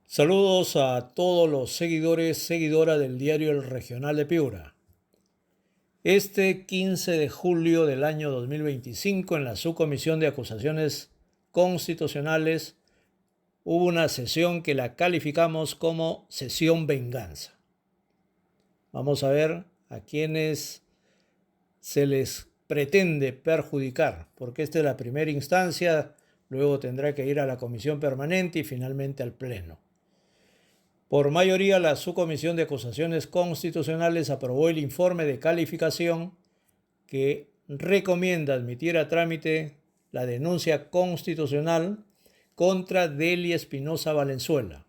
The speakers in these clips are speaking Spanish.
Saludos a todos los seguidoras del diario El Regional de Piura. Este 15 de julio del año 2025, en la Subcomisión de Acusaciones Constitucionales, hubo una sesión que la calificamos como sesión venganza. Vamos a ver a quienes se les pretende perjudicar, porque esta es la primera instancia, luego tendrá que ir a la comisión permanente y finalmente al pleno. Por mayoría, la Subcomisión de Acusaciones Constitucionales aprobó el informe de calificación que recomienda admitir a trámite la denuncia constitucional contra Delia Espinosa Valenzuela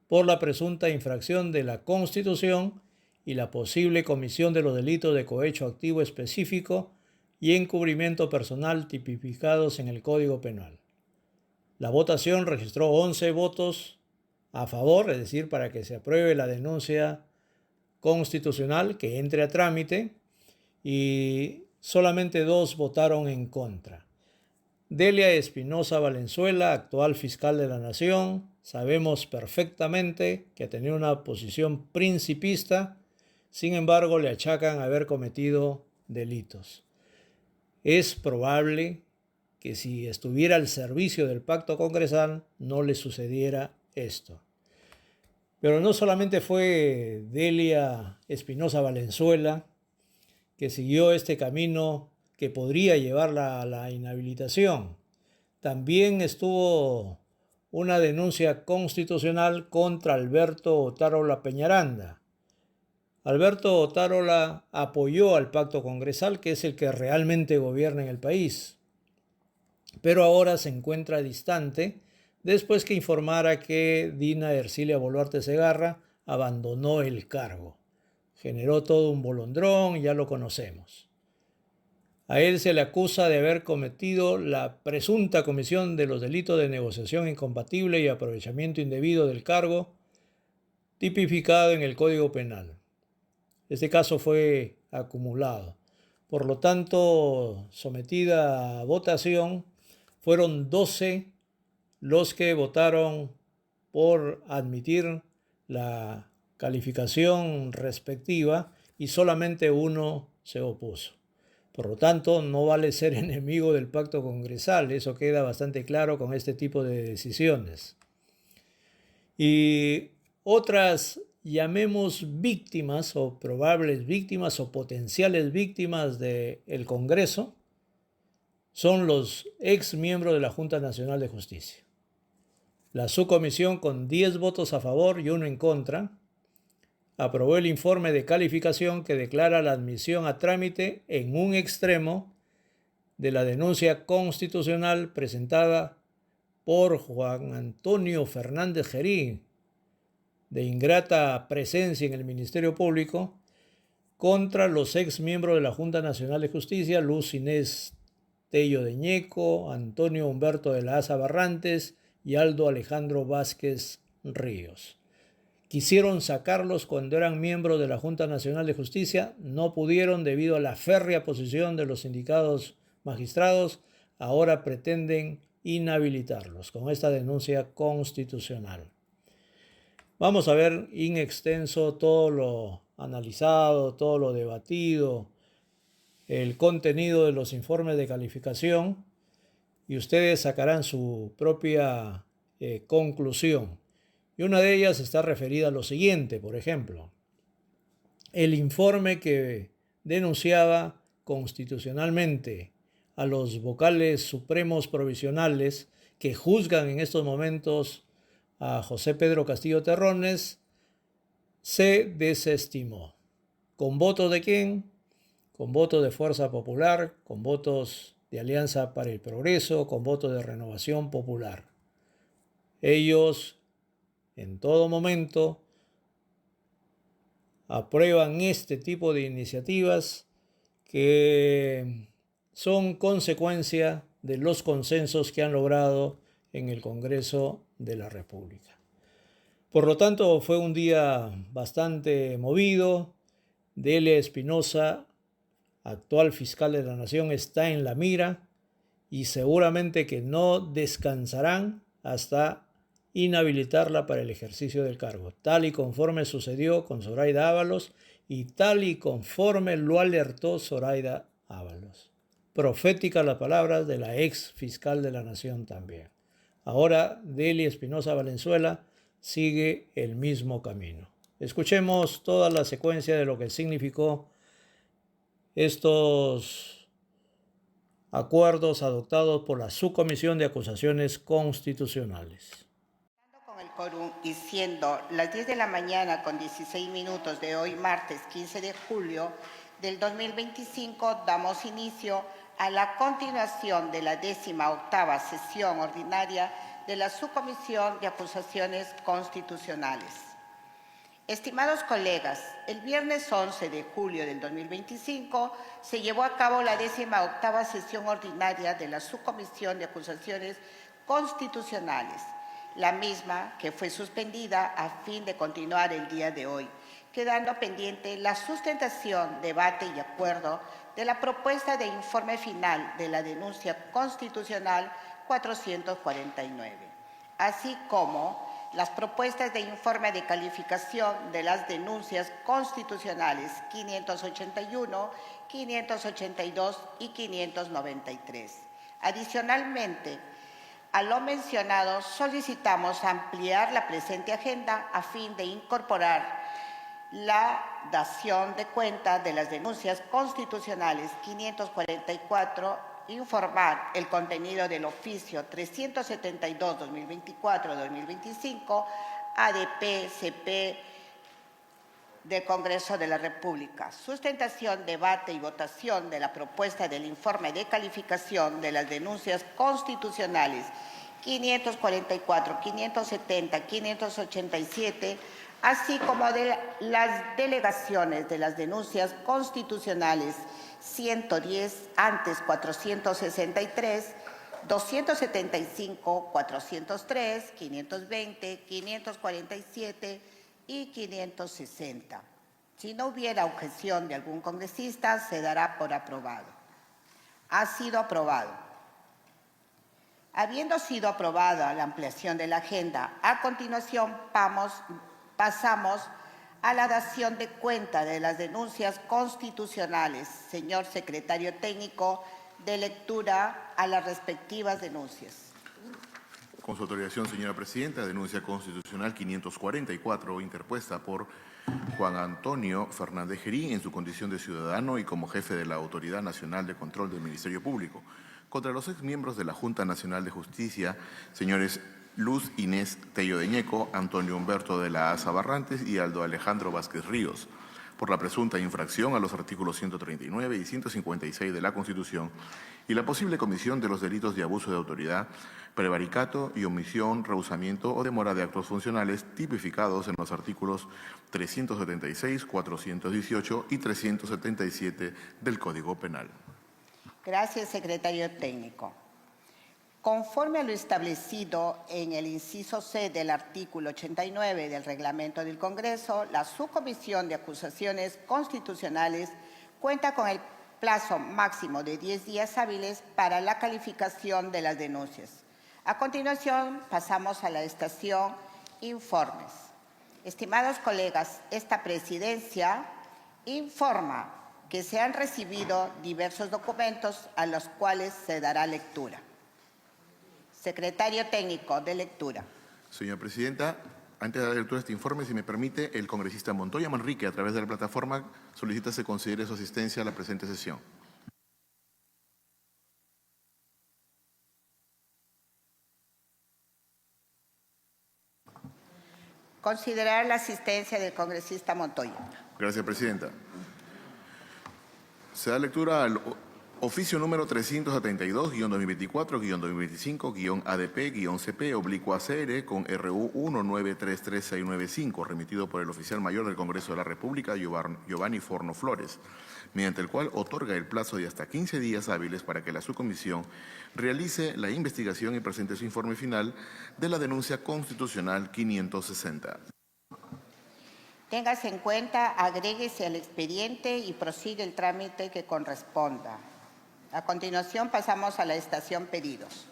por la presunta infracción de la Constitución y la posible comisión de los delitos de cohecho activo específico y encubrimiento personal tipificados en el Código Penal. La votación registró 11 votos a favor, es decir, para que se apruebe la denuncia constitucional, que entre a trámite, y solamente 2 votaron en contra. Delia Espinosa Valenzuela, actual fiscal de la Nación, sabemos perfectamente que tenía una posición principista, sin embargo le achacan haber cometido delitos. Es probable que si estuviera al servicio del pacto congresal no le sucediera esto. Pero no solamente fue Delia Espinosa Valenzuela que siguió este camino que podría llevarla a la inhabilitación. También estuvo una denuncia constitucional contra Alberto Otárola Peñaranda. Alberto Otárola apoyó al pacto congresal, que es el que realmente gobierna en el país, pero ahora se encuentra distante después que informara que Dina Ercilia Boluarte Segarra abandonó el cargo. Generó todo un bolondrón, ya lo conocemos. A él se le acusa de haber cometido la presunta comisión de los delitos de negociación incompatible y aprovechamiento indebido del cargo, tipificado en el Código Penal. Este caso fue acumulado. Por lo tanto, sometida a votación, fueron 12 los que votaron por admitir la calificación respectiva y solamente 1 se opuso. Por lo tanto, no vale ser enemigo del pacto congresal, eso queda bastante claro con este tipo de decisiones. Y otras, llamemos víctimas o probables víctimas o potenciales víctimas del Congreso, son los ex miembros de la Junta Nacional de Justicia. La subcomisión, con 10 votos a favor y 1 en contra, aprobó el informe de calificación que declara la admisión a trámite en un extremo de la denuncia constitucional presentada por Juan Antonio Fernández Gerí, de ingrata presencia en el Ministerio Público, contra los ex miembros de la Junta Nacional de Justicia, Luz Inés Tello de Ñeco, Antonio Humberto de la Asa Barrantes y Aldo Alejandro Vázquez Ríos. Quisieron sacarlos cuando eran miembros de la Junta Nacional de Justicia, no pudieron debido a la férrea posición de los sindicados magistrados, ahora pretenden inhabilitarlos con esta denuncia constitucional. Vamos a ver in extenso todo lo analizado, todo lo debatido, el contenido de los informes de calificación, y ustedes sacarán su propia conclusión. Y una de ellas está referida a lo siguiente, por ejemplo, el informe que denunciaba constitucionalmente a los vocales supremos provisionales que juzgan en estos momentos a José Pedro Castillo Terrones, se desestimó. ¿Con votos de quién? Con votos de Fuerza Popular, con votos de Alianza para el Progreso, con votos de Renovación Popular. Ellos en todo momento aprueban este tipo de iniciativas que son consecuencia de los consensos que han logrado en el Congreso de la República. Por lo tanto, fue un día bastante movido. Delia Espinosa, actual fiscal de la Nación, está en la mira y seguramente que no descansarán hasta inhabilitarla para el ejercicio del cargo, tal y conforme sucedió con Zoraida Ábalos y tal y conforme lo alertó Zoraida Ábalos. Profética las palabras de la ex fiscal de la Nación también. Ahora Dely Espinosa Valenzuela sigue el mismo camino. Escuchemos toda la secuencia de lo que significó estos acuerdos adoptados por la Subcomisión de Acusaciones Constitucionales. Con el quórum y siendo las 10 de la mañana con 16 minutos de hoy, martes 15 de julio del 2025, damos inicio a la continuación de la 18ª sesión ordinaria de la Subcomisión de Acusaciones Constitucionales. Estimados colegas, el viernes 11 de julio del 2025 se llevó a cabo la 18ª sesión ordinaria de la Subcomisión de Acusaciones Constitucionales, la misma que fue suspendida a fin de continuar el día de hoy, quedando pendiente la sustentación, debate y acuerdo de la propuesta de informe final de la denuncia constitucional 449, así como las propuestas de informe de calificación de las denuncias constitucionales 581, 582 y 593. Adicionalmente, a lo mencionado, solicitamos ampliar la presente agenda a fin de incorporar la dación de cuenta de las denuncias constitucionales 544, informar el contenido del oficio 372-2024-2025, ADP-CP del Congreso de la República. Sustentación, debate y votación de la propuesta del informe de calificación de las denuncias constitucionales 544, 570, 587, así como de las delegaciones de las denuncias constitucionales 110, antes 463, 275, 403, 520, 547 y 560. Si no hubiera objeción de algún congresista, se dará por aprobado. Ha sido aprobado. Habiendo sido aprobada la ampliación de la agenda, a continuación pasamos a la dación de cuenta de las denuncias constitucionales. Señor secretario técnico, de lectura a las respectivas denuncias. Con su autorización, señora presidenta, denuncia constitucional 544, interpuesta por Juan Antonio Fernández Gerí en su condición de ciudadano y como jefe de la Autoridad Nacional de Control del Ministerio Público, contra los exmiembros de la Junta Nacional de Justicia, señores Luz Inés Tello de Ñeco, Antonio Humberto de la Asa Barrantes y Aldo Alejandro Vázquez Ríos, por la presunta infracción a los artículos 139 y 156 de la Constitución y la posible comisión de los delitos de abuso de autoridad, prevaricato y omisión, rehusamiento o demora de actos funcionales tipificados en los artículos 376, 418 y 377 del Código Penal. Gracias, secretario técnico. Conforme a lo establecido en el inciso C del artículo 89 del Reglamento del Congreso, la Subcomisión de Acusaciones Constitucionales cuenta con el plazo máximo de 10 días hábiles para la calificación de las denuncias. A continuación, pasamos a la estación Informes. Estimados colegas, esta presidencia informa que se han recibido diversos documentos a los cuales se dará lectura. Secretario técnico de lectura. Señora presidenta, antes de dar lectura a este informe, si me permite, el congresista Montoya Manrique, a través de la plataforma, solicita se considere su asistencia a la presente sesión. Considerar la asistencia del congresista Montoya. Gracias, presidenta. Se da lectura al oficio número 324-2024-2025-ADP-CP/ACR con RU 1933695, remitido por el oficial mayor del Congreso de la República, Giovanni Forno Flores, mediante el cual otorga el plazo de hasta 15 días hábiles para que la subcomisión realice la investigación y presente su informe final de la denuncia constitucional 560. Téngase en cuenta, agréguese al expediente y prosigue el trámite que corresponda. A continuación, pasamos a la estación Pedidos.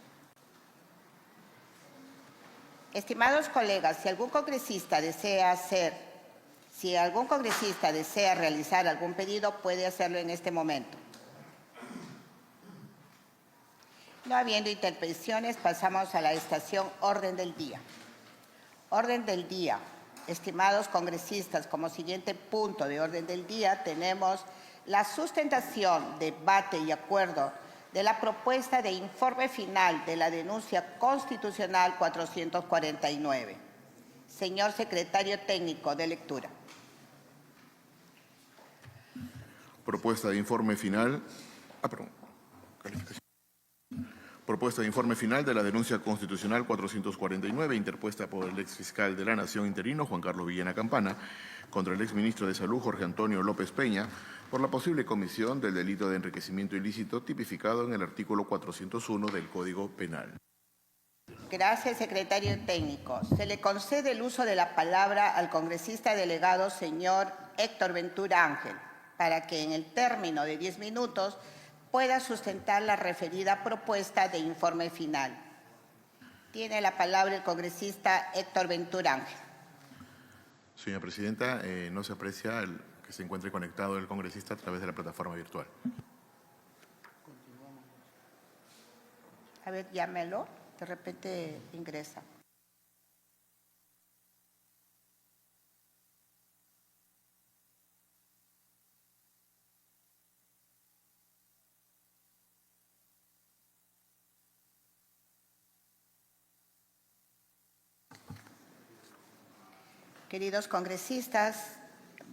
Estimados colegas, si algún congresista desea realizar algún pedido, puede hacerlo en este momento. No habiendo intervenciones, pasamos a la estación Orden del Día. Orden del Día. Estimados congresistas, como siguiente punto de orden del día tenemos la sustentación, debate y acuerdo de la propuesta de informe final de la denuncia constitucional 449. Señor secretario técnico de lectura. Propuesta de informe final. Propuesta de informe final de la denuncia constitucional 449, interpuesta por el exfiscal de la Nación interino, Juan Carlos Villena Campana, contra el exministro de Salud, Jorge Antonio López Peña, por la posible comisión del delito de enriquecimiento ilícito tipificado en el artículo 401 del Código Penal. Gracias, secretario técnico. Se le concede el uso de la palabra al congresista delegado, señor Héctor Ventura Ángel, para que en el término de 10 minutos pueda sustentar la referida propuesta de informe final. Tiene la palabra el congresista Héctor Ventura Ángel. Señora Presidenta, no se aprecia que se encuentre conectado el congresista a través de la plataforma virtual. A ver, llámelo. De repente ingresa. Queridos congresistas,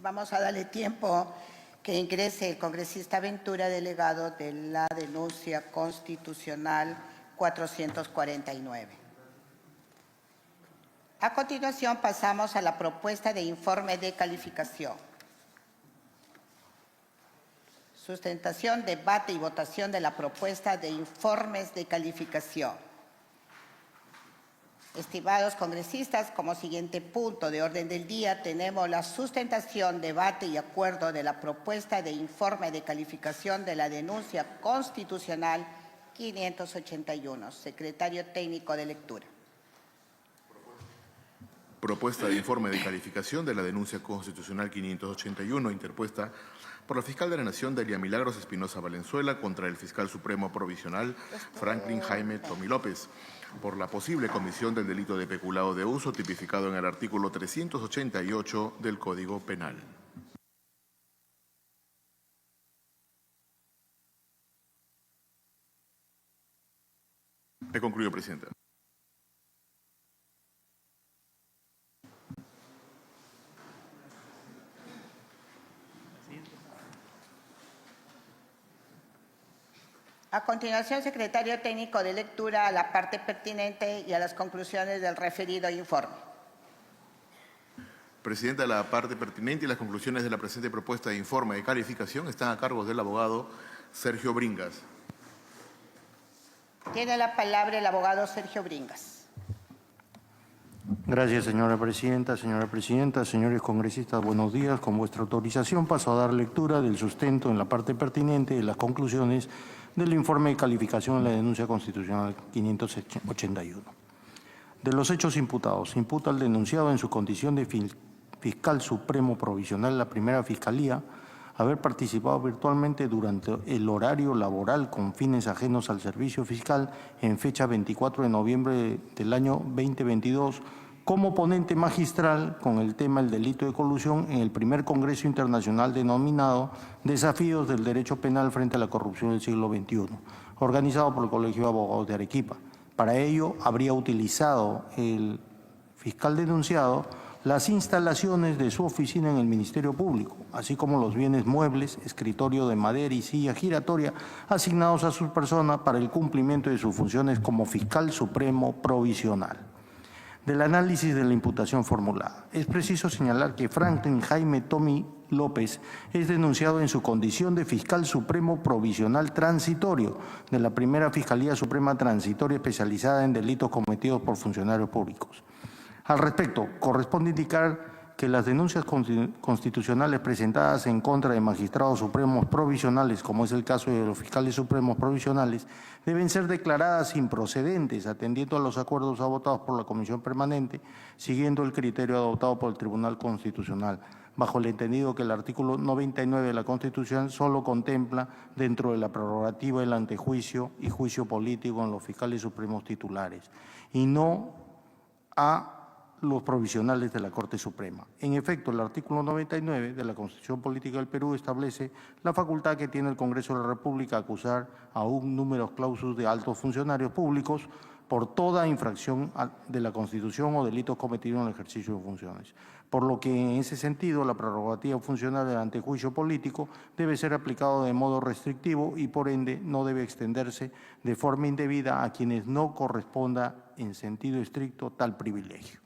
vamos a darle tiempo que ingrese el congresista Ventura, delegado de la denuncia constitucional 449. A continuación pasamos a la propuesta de informe de calificación. Sustentación, debate y votación de la propuesta de informes de calificación. Estimados congresistas, como siguiente punto de orden del día tenemos la sustentación, debate y acuerdo de la propuesta de informe de calificación de la denuncia constitucional 581. Secretario técnico de lectura. Propuesta de informe de calificación de la denuncia constitucional 581, interpuesta por la fiscal de la Nación, Delia Milagros Espinosa Valenzuela, contra el fiscal supremo provisional, Franklin Jaime Tommy López, por la posible comisión del delito de peculado de uso tipificado en el artículo 388 del Código Penal. He concluido, Presidenta. A continuación, secretario técnico de lectura a la parte pertinente y a las conclusiones del referido informe. Presidenta, la parte pertinente y las conclusiones de la presente propuesta de informe de calificación están a cargo del abogado Sergio Bringas. Tiene la palabra el abogado Sergio Bringas. Gracias, señora presidenta. Señores congresistas, buenos días. Con vuestra autorización paso a dar lectura del sustento en la parte pertinente de las conclusiones del informe de calificación de la denuncia constitucional 581. De los hechos imputados, se imputa al denunciado en su condición de fiscal supremo provisional de la primera fiscalía haber participado virtualmente durante el horario laboral con fines ajenos al servicio fiscal en fecha 24 de noviembre del año 2022 como ponente magistral con el tema del delito de colusión en el primer Congreso Internacional denominado Desafíos del Derecho Penal frente a la Corrupción del siglo XXI, organizado por el Colegio de Abogados de Arequipa. Para ello, habría utilizado el fiscal denunciado las instalaciones de su oficina en el Ministerio Público, así como los bienes muebles, escritorio de madera y silla giratoria asignados a su persona para el cumplimiento de sus funciones como fiscal supremo provisional. Del análisis de la imputación formulada, es preciso señalar que Franklin Jaime Tommy López es denunciado en su condición de fiscal supremo provisional transitorio de la primera Fiscalía Suprema Transitoria especializada en delitos cometidos por funcionarios públicos. Al respecto, corresponde indicar que las denuncias constitucionales presentadas en contra de magistrados supremos provisionales, como es el caso de los fiscales supremos provisionales, deben ser declaradas improcedentes, atendiendo a los acuerdos adoptados por la Comisión Permanente, siguiendo el criterio adoptado por el Tribunal Constitucional, bajo el entendido que el artículo 99 de la Constitución solo contempla dentro de la prerrogativa el antejuicio y juicio político en los fiscales supremos titulares, y no a los provisionales de la Corte Suprema. En efecto, el artículo 99 de la Constitución Política del Perú establece la facultad que tiene el Congreso de la República a acusar a un número clausus de altos funcionarios públicos por toda infracción de la Constitución o delitos cometidos en el ejercicio de funciones. Por lo que, en ese sentido, la prerrogativa funcional del antejuicio político debe ser aplicado de modo restrictivo y, por ende, no debe extenderse de forma indebida a quienes no corresponda en sentido estricto tal privilegio.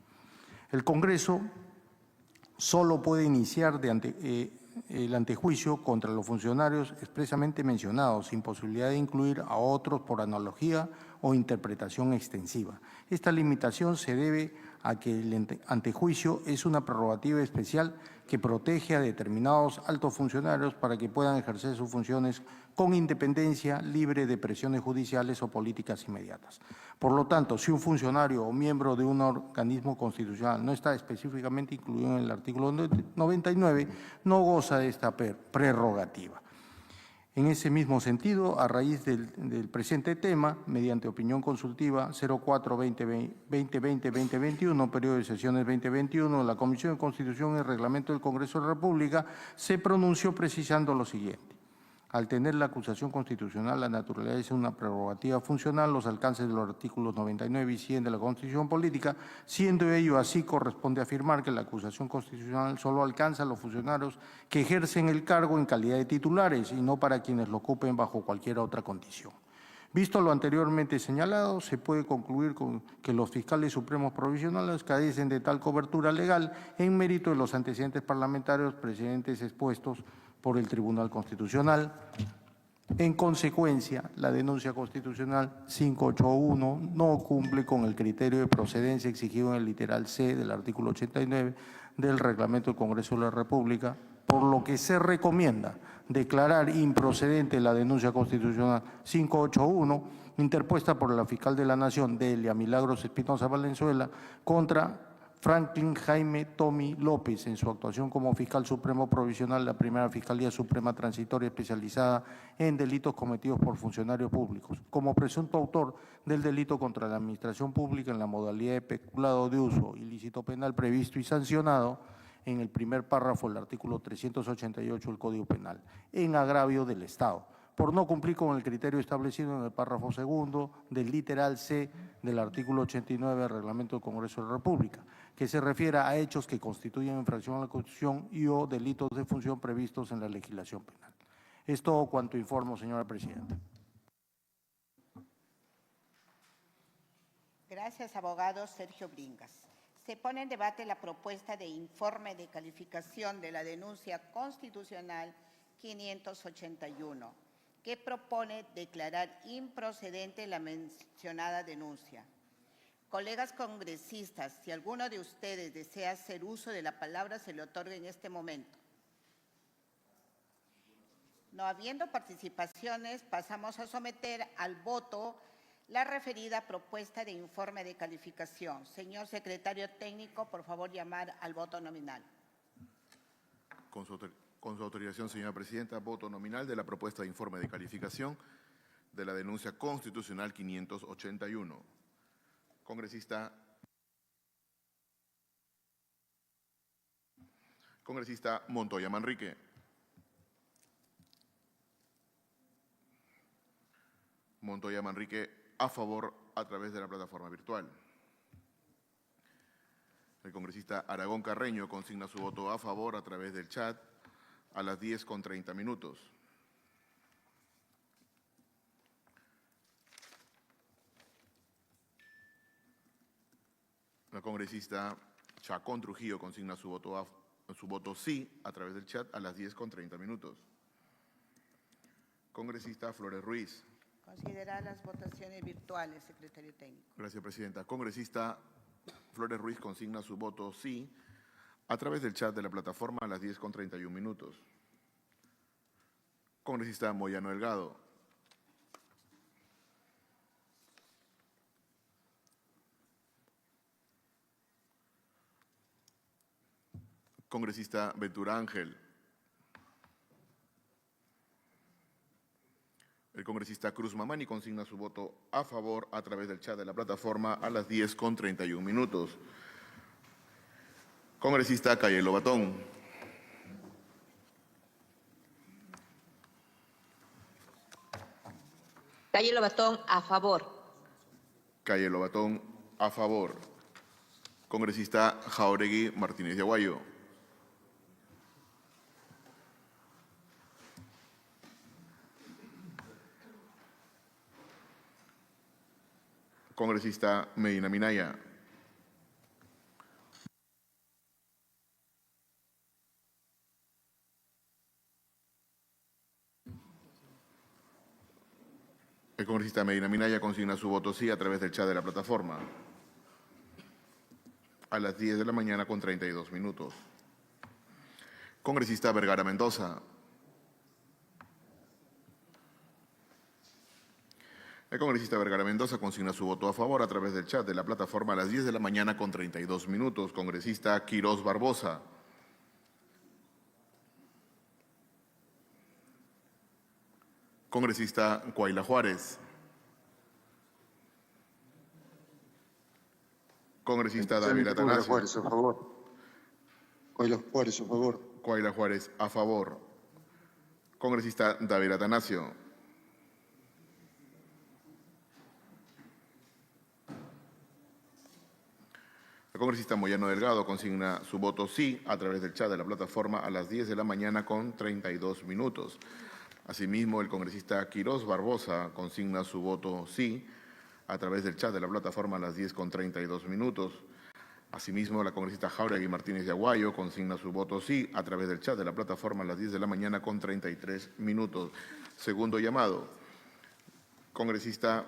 El Congreso solo puede iniciar el antejuicio contra los funcionarios expresamente mencionados, sin posibilidad de incluir a otros por analogía o interpretación extensiva. Esta limitación se debe a que el antejuicio es una prerrogativa especial que protege a determinados altos funcionarios para que puedan ejercer sus funciones con independencia, libre de presiones judiciales o políticas inmediatas. Por lo tanto, si un funcionario o miembro de un organismo constitucional no está específicamente incluido en el artículo 99, no goza de esta prerrogativa. En ese mismo sentido, a raíz del presente tema, mediante opinión consultiva 04-2020-2021, periodo de sesiones 2021, la Comisión de Constitución y Reglamento del Congreso de la República se pronunció precisando lo siguiente. Al tener la acusación constitucional la naturaleza de una prerrogativa funcional, los alcances de los artículos 99 y 100 de la Constitución Política, siendo ello así, corresponde afirmar que la acusación constitucional solo alcanza a los funcionarios que ejercen el cargo en calidad de titulares y no para quienes lo ocupen bajo cualquier otra condición. Visto lo anteriormente señalado, se puede concluir con que los fiscales supremos provisionales carecen de tal cobertura legal en mérito de los antecedentes parlamentarios precedentes expuestos por el Tribunal Constitucional. En consecuencia, la denuncia constitucional 581 no cumple con el criterio de procedencia exigido en el literal C del artículo 89 del Reglamento del Congreso de la República, por lo que se recomienda declarar improcedente la denuncia constitucional 581 interpuesta por la fiscal de la Nación, Delia Milagros Espinosa Valenzuela, contra Franklin Jaime Tommy López, en su actuación como fiscal supremo provisional de la Primera Fiscalía Suprema Transitoria especializada en delitos cometidos por funcionarios públicos, como presunto autor del delito contra la administración pública en la modalidad de peculado de uso ilícito penal previsto y sancionado en el primer párrafo del artículo 388 del Código Penal, en agravio del Estado, por no cumplir con el criterio establecido en el párrafo segundo del literal C del artículo 89 del Reglamento del Congreso de la República, que se refiere a hechos que constituyen infracción a la Constitución y o delitos de función previstos en la legislación penal. Es todo cuanto informo, señora presidenta. Gracias, abogado Sergio Bringas. Se pone en debate la propuesta de informe de calificación de la denuncia constitucional 581, que propone declarar improcedente la mencionada denuncia. Colegas congresistas, si alguno de ustedes desea hacer uso de la palabra, se le otorga en este momento. No habiendo participaciones, pasamos a someter al voto la referida propuesta de informe de calificación. Señor secretario técnico, por favor, llamar al voto nominal. Con su autorización, señora presidenta, voto nominal de la propuesta de informe de calificación de la denuncia constitucional 581. Congresista Montoya Manrique. Montoya Manrique a favor a través de la plataforma virtual. El congresista Aragón Carreño consigna su voto a favor a través del chat a las 10:30. La congresista Chacón Trujillo consigna su voto sí a través del chat a las 10:30. Congresista Flores Ruiz. Considerar las votaciones virtuales, secretario técnico. Gracias, presidenta. Congresista Flores Ruiz consigna su voto sí a través del chat de la plataforma a las 10:31. Congresista Moyano Delgado. Congresista Ventura Ángel. El congresista Cruz Mamani consigna su voto a favor a través del chat de la plataforma a las 10:31. Congresista Calle Lobatón. Calle Lobatón, a favor. Calle Lobatón, a favor. Congresista Jauregui Martínez de Aguayo. Congresista Medina Minaya. El congresista Medina Minaya consigna su voto sí a través del chat de la plataforma a las 10:32. Congresista Vergara Mendoza. El congresista Vergara Mendoza consigna su voto a favor a través del chat de la plataforma a las 10:32. Congresista Quirós Barbosa. Congresista Cuaila Juárez. Congresista Dávila Atanasio. Juárez, a favor. Cuaila Juárez, a favor. Cuaila Juárez, a favor. Congresista Dávila Atanasio. El congresista Moyano Delgado consigna su voto sí a través del chat de la plataforma a las 10:32. Asimismo, el congresista Quirós Barbosa consigna su voto sí a través del chat de la plataforma a las 10:32. Asimismo, la congresista Jauregui Martínez de Aguayo consigna su voto sí a través del chat de la plataforma a las 10:33. Segundo llamado, congresista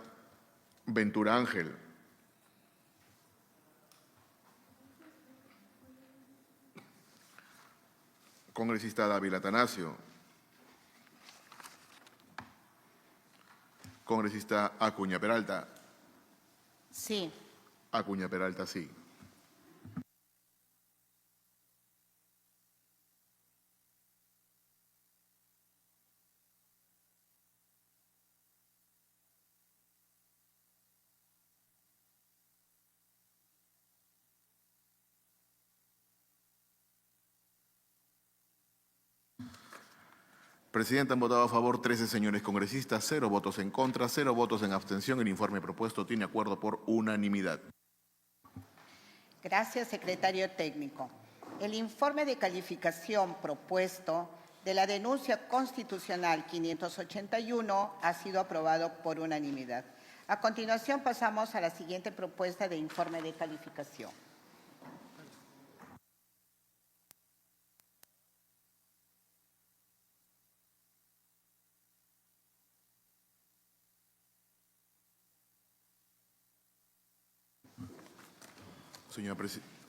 Ventura Ángel. Congresista Dávila Atanasio. Congresista Acuña Peralta. Sí. Acuña Peralta, sí. Presidenta, han votado a favor 13 señores congresistas, 0 votos en contra, 0 votos en abstención. El informe propuesto tiene acuerdo por unanimidad. Gracias, secretario técnico. El informe de calificación propuesto de la denuncia constitucional 581 ha sido aprobado por unanimidad. A continuación pasamos a la siguiente propuesta de informe de calificación.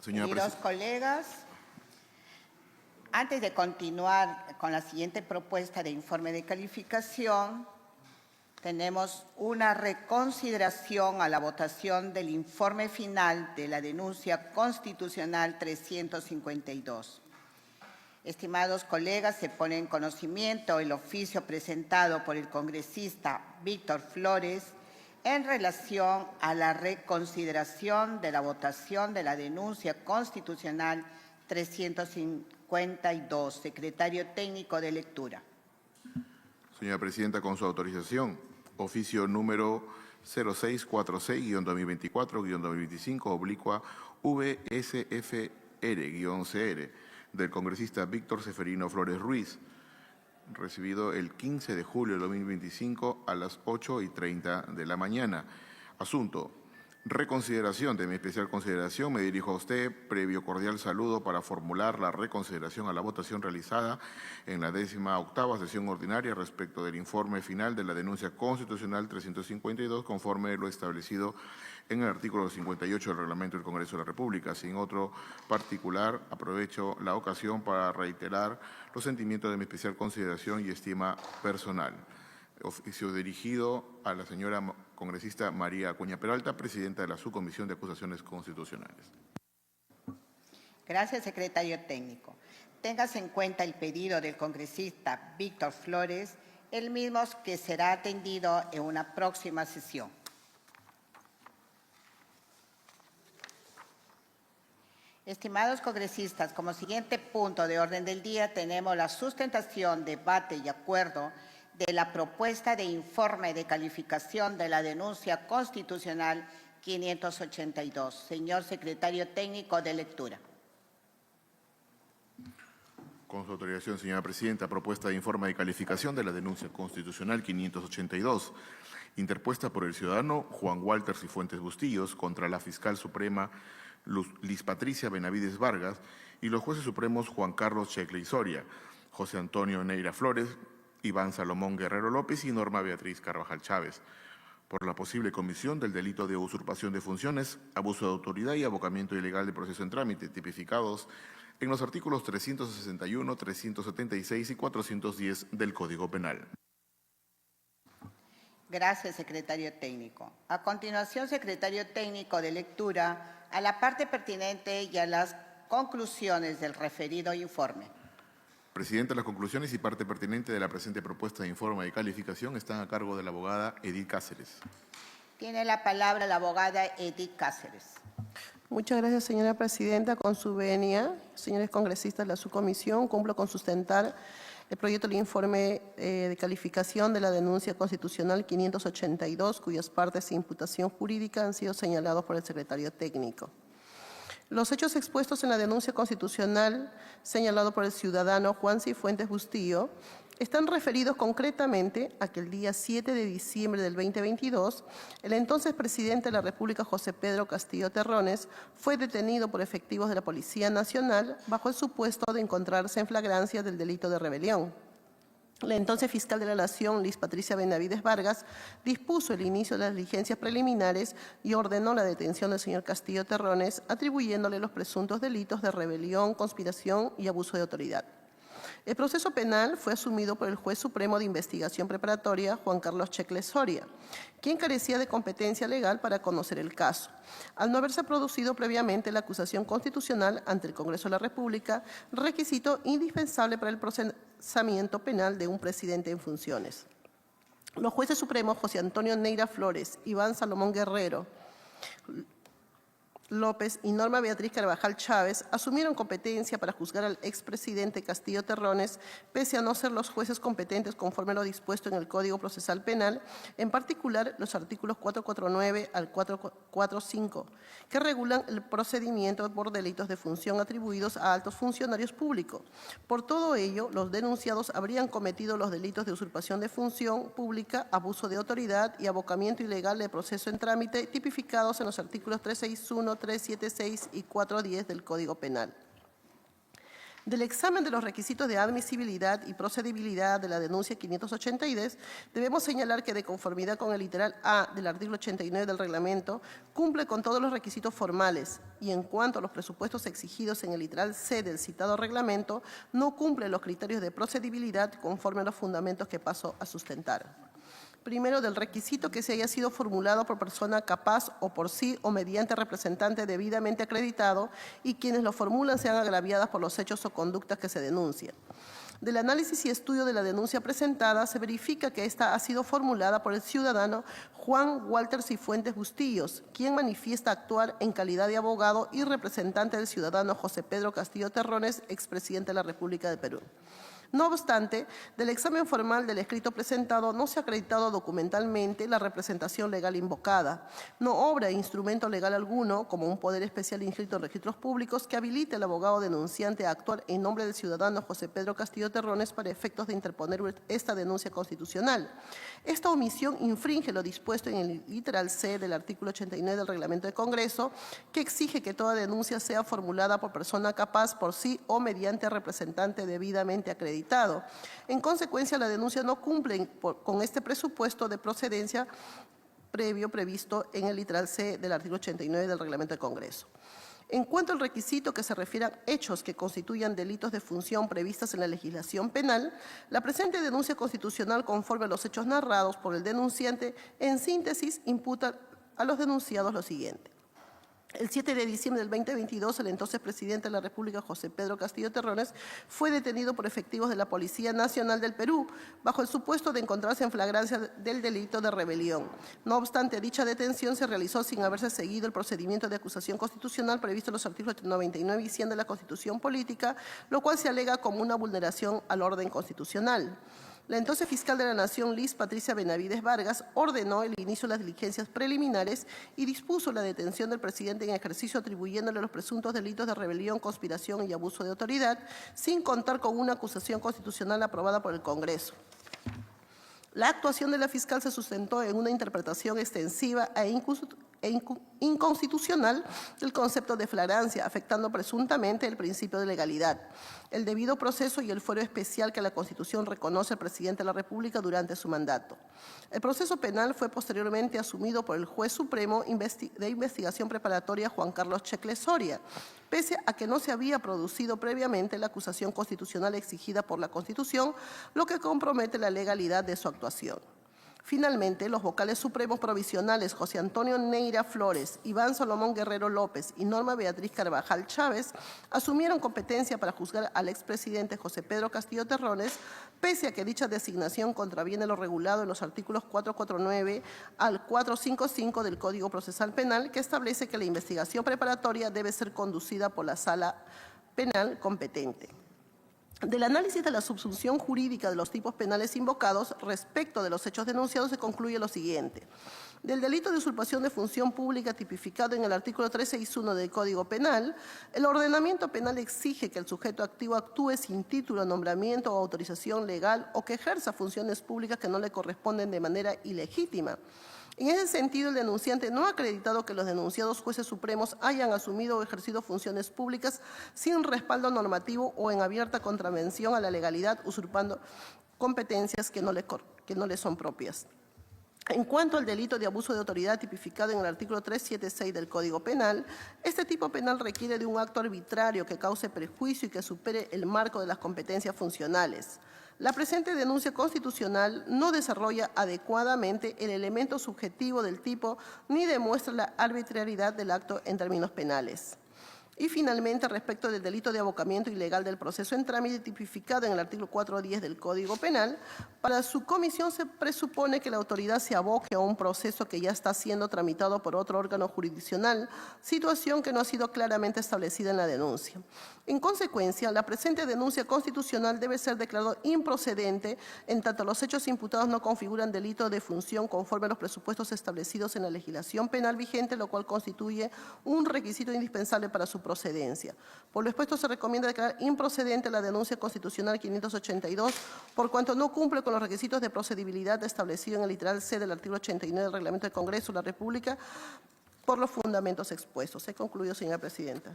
Queridos colegas, antes de continuar con la siguiente propuesta de informe de calificación, tenemos una reconsideración a la votación del informe final de la denuncia constitucional 352. Estimados colegas, se pone en conocimiento el oficio presentado por el congresista Víctor Flores en relación a la reconsideración de la votación de la denuncia constitucional 352. Secretario técnico de lectura. Señora Presidenta, con su autorización, oficio número 0646-2024-2025/VSFR-CR del congresista Víctor Seferino Flores Ruiz, recibido el 15 de julio de 2025 a las 8:30 de la mañana. Asunto: reconsideración. De mi especial consideración me dirijo a usted, previo cordial saludo para formular la reconsideración a la votación realizada en la 18ª sesión ordinaria respecto del informe final de la denuncia constitucional 352, conforme lo establecido en el artículo 58 del Reglamento del Congreso de la República. Sin otro particular, aprovecho la ocasión para reiterar los sentimientos de mi especial consideración y estima personal. Oficio dirigido a la señora congresista María Acuña Peralta, presidenta de la Subcomisión de Acusaciones Constitucionales. Gracias, secretario técnico. Téngase en cuenta el pedido del congresista Víctor Flores, el mismo que será atendido en una próxima sesión. Estimados congresistas, como siguiente punto de orden del día tenemos la sustentación, debate y acuerdo de la propuesta de informe de calificación de la denuncia constitucional 582. Señor secretario técnico, de lectura. Con su autorización, señora presidenta, propuesta de informe de calificación de la denuncia constitucional 582, interpuesta por el ciudadano Juan Walter Cifuentes Bustillos contra la fiscal suprema Liz Patricia Benavides Vargas y los jueces supremos Juan Carlos Checle y Soria, José Antonio Neira Flores, Iván Salomón Guerrero López y Norma Beatriz Carvajal Chávez, por la posible comisión del delito de usurpación de funciones, abuso de autoridad y abocamiento ilegal de proceso en trámite, tipificados en los artículos 361, 376 y 410 del Código Penal. Gracias, secretario técnico. A continuación, secretario técnico, de lectura a la parte pertinente y a las conclusiones del referido informe. Presidenta, las conclusiones y parte pertinente de la presente propuesta de informe de calificación están a cargo de la abogada Edith Cáceres. Tiene la palabra la abogada Edith Cáceres. Muchas gracias, señora presidenta. Con su venia, señores congresistas de la subcomisión, cumplo con sustentar el proyecto del informe de calificación de la denuncia constitucional 582, cuyas partes de imputación jurídica han sido señalados por el secretario técnico. Los hechos expuestos en la denuncia constitucional señalado por el ciudadano Juan Cifuentes Bustillo están referidos concretamente a que el día 7 de diciembre del 2022, el entonces presidente de la República, José Pedro Castillo Terrones, fue detenido por efectivos de la Policía Nacional bajo el supuesto de encontrarse en flagrancia del delito de rebelión. La entonces fiscal de la Nación, Liz Patricia Benavides Vargas, dispuso el inicio de las diligencias preliminares y ordenó la detención del señor Castillo Terrones, atribuyéndole los presuntos delitos de rebelión, conspiración y abuso de autoridad. El proceso penal fue asumido por el juez supremo de investigación preparatoria, Juan Carlos Checle Soria, quien carecía de competencia legal para conocer el caso, al no haberse producido previamente la acusación constitucional ante el Congreso de la República, requisito indispensable para el procesamiento penal de un presidente en funciones. Los jueces supremos José Antonio Neira Flores, Iván Salomón Guerrero López y Norma Beatriz Carvajal Chávez asumieron competencia para juzgar al expresidente Castillo Terrones, pese a no ser los jueces competentes conforme a lo dispuesto en el Código Procesal Penal, en particular los artículos 449 al 445, que regulan el procedimiento por delitos de función atribuidos a altos funcionarios públicos. Por todo ello, los denunciados habrían cometido los delitos de usurpación de función pública, abuso de autoridad y abocamiento ilegal de proceso en trámite, tipificados en los artículos 361, 376 y 410 del Código Penal. Del examen de los requisitos de admisibilidad y procedibilidad de la denuncia 582, debemos señalar que, de conformidad con el literal A del artículo 89 del reglamento, cumple con todos los requisitos formales y, en cuanto a los presupuestos exigidos en el literal C del citado reglamento, no cumple los criterios de procedibilidad conforme a los fundamentos que paso a sustentar. Primero, del requisito que se haya sido formulado por persona capaz o por sí o mediante representante debidamente acreditado y quienes lo formulan sean agraviadas por los hechos o conductas que se denuncian. Del análisis y estudio de la denuncia presentada, se verifica que esta ha sido formulada por el ciudadano Juan Walter Cifuentes Bustillos, quien manifiesta actuar en calidad de abogado y representante del ciudadano José Pedro Castillo Terrones, expresidente de la República de Perú. No obstante, del examen formal del escrito presentado no se ha acreditado documentalmente la representación legal invocada. No obra instrumento legal alguno, como un poder especial inscrito en registros públicos, que habilite al abogado denunciante a actuar en nombre del ciudadano José Pedro Castillo Terrones para efectos de interponer esta denuncia constitucional. Esta omisión infringe lo dispuesto en el literal C del artículo 89 del Reglamento del Congreso, que exige que toda denuncia sea formulada por persona capaz por sí o mediante representante debidamente acreditado. En consecuencia, la denuncia no cumple con este presupuesto de procedencia previo previsto en el literal C del artículo 89 del Reglamento del Congreso. En cuanto al requisito que se refiere a hechos que constituyan delitos de función previstas en la legislación penal, la presente denuncia constitucional, conforme a los hechos narrados por el denunciante, en síntesis, imputa a los denunciados lo siguiente. El 7 de diciembre del 2022, el entonces presidente de la República, José Pedro Castillo Terrones, fue detenido por efectivos de la Policía Nacional del Perú, bajo el supuesto de encontrarse en flagrancia del delito de rebelión. No obstante, dicha detención se realizó sin haberse seguido el procedimiento de acusación constitucional previsto en los artículos 99 y 100 de la Constitución Política, lo cual se alega como una vulneración al orden constitucional. La entonces fiscal de la Nación, Liz Patricia Benavides Vargas, ordenó el inicio de las diligencias preliminares y dispuso la detención del presidente en ejercicio, atribuyéndole los presuntos delitos de rebelión, conspiración y abuso de autoridad, sin contar con una acusación constitucional aprobada por el Congreso. La actuación de la fiscal se sustentó en una interpretación extensiva e inconstitucional del concepto de flagrancia, afectando presuntamente el principio de legalidad, el debido proceso y el fuero especial que la Constitución reconoce al presidente de la República durante su mandato. El proceso penal fue posteriormente asumido por el juez supremo de investigación preparatoria Juan Carlos Checle Soria, pese a que no se había producido previamente la acusación constitucional exigida por la Constitución, lo que compromete la legalidad de su actuación. Finalmente, los vocales supremos provisionales José Antonio Neira Flores, Iván Salomón Guerrero López y Norma Beatriz Carvajal Chávez asumieron competencia para juzgar al expresidente José Pedro Castillo Terrones, pese a que dicha designación contraviene lo regulado en los artículos 449 al 455 del Código Procesal Penal, que establece que la investigación preparatoria debe ser conducida por la Sala Penal competente. Del análisis de la subsunción jurídica de los tipos penales invocados respecto de los hechos denunciados se concluye lo siguiente. Del delito de usurpación de función pública tipificado en el artículo 361 del Código Penal, el ordenamiento penal exige que el sujeto activo actúe sin título, nombramiento o autorización legal o que ejerza funciones públicas que no le corresponden de manera ilegítima. En ese sentido, el denunciante no ha acreditado que los denunciados jueces supremos hayan asumido o ejercido funciones públicas sin respaldo normativo o en abierta contravención a la legalidad, usurpando competencias que no le son propias. En cuanto al delito de abuso de autoridad tipificado en el artículo 376 del Código Penal, este tipo penal requiere de un acto arbitrario que cause perjuicio y que supere el marco de las competencias funcionales. La presente denuncia constitucional no desarrolla adecuadamente el elemento subjetivo del tipo ni demuestra la arbitrariedad del acto en términos penales. Y finalmente, respecto del delito de abocamiento ilegal del proceso en trámite tipificado en el artículo 410 del Código Penal, para su comisión se presupone que la autoridad se aboque a un proceso que ya está siendo tramitado por otro órgano jurisdiccional, situación que no ha sido claramente establecida en la denuncia. En consecuencia, la presente denuncia constitucional debe ser declarada improcedente en tanto los hechos imputados no configuran delito de función conforme a los presupuestos establecidos en la legislación penal vigente, lo cual constituye un requisito indispensable para su procedencia. Por lo expuesto, se recomienda declarar improcedente la denuncia constitucional 582 por cuanto no cumple con los requisitos de procedibilidad establecidos en el literal C del artículo 89 del Reglamento del Congreso de la República por los fundamentos expuestos. He concluido, señora presidenta.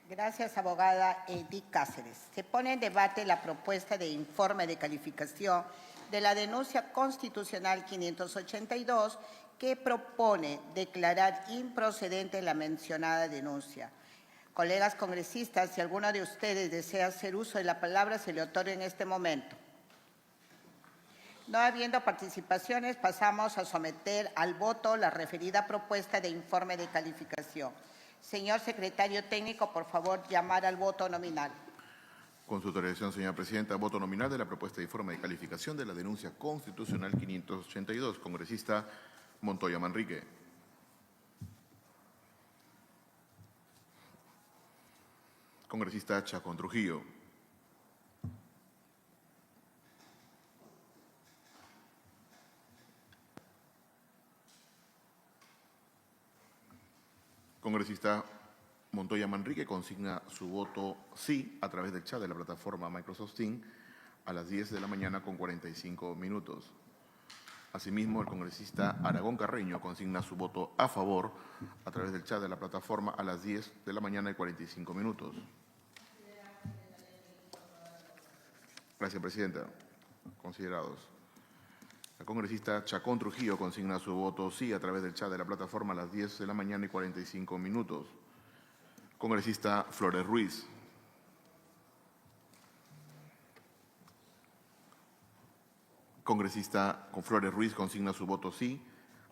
Gracias, abogada Edith Cáceres. Se pone en debate la propuesta de informe de calificación de la denuncia constitucional 582 que propone declarar improcedente la mencionada denuncia. Colegas congresistas, si alguno de ustedes desea hacer uso de la palabra, se le otorga en este momento. No habiendo participaciones, pasamos a someter al voto la referida propuesta de informe de calificación. Señor secretario técnico, por favor, llamar al voto nominal. Con su autorización, señora presidenta, voto nominal de la propuesta de informe de calificación de la denuncia constitucional 582. Congresista Montoya Manrique. Congresista Chacón Trujillo. Congresista Montoya Manrique consigna su voto sí a través del chat de la plataforma Microsoft Teams a las 10 de la mañana con 45 minutos. Asimismo, el congresista Aragón Carreño consigna su voto a favor a través del chat de la plataforma a las 10 de la mañana y 45 minutos. Gracias, Presidenta. Considerados. El congresista Chacón Trujillo consigna su voto sí a través del chat de la plataforma a las 10 de la mañana y 45 minutos. Congresista Flores Ruiz. Congresista Flores Ruiz consigna su voto sí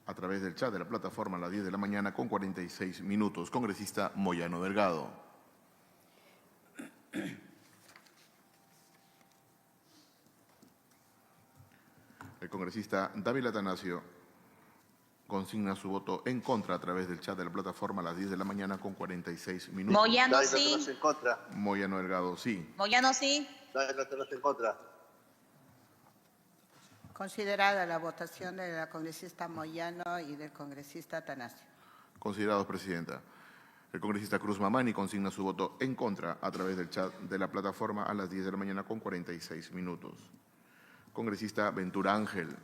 a través del chat de la plataforma a las 10 de la mañana con 46 minutos. Congresista Moyano Delgado. El congresista Dávila Atanasio consigna su voto en contra a través del chat de la plataforma a las 10 de la mañana con 46 minutos. Moyano Dávila sí. Atanasio en contra. Moyano Delgado, sí. Moyano sí. Dávila Atanasio en contra. Considerada la votación de la congresista Moyano y del congresista Atanasio. Considerados, Presidenta. El congresista Cruz Mamani consigna su voto en contra a través del chat de la plataforma a las 10 de la mañana con 46 minutos. Congresista Ventura Ángel.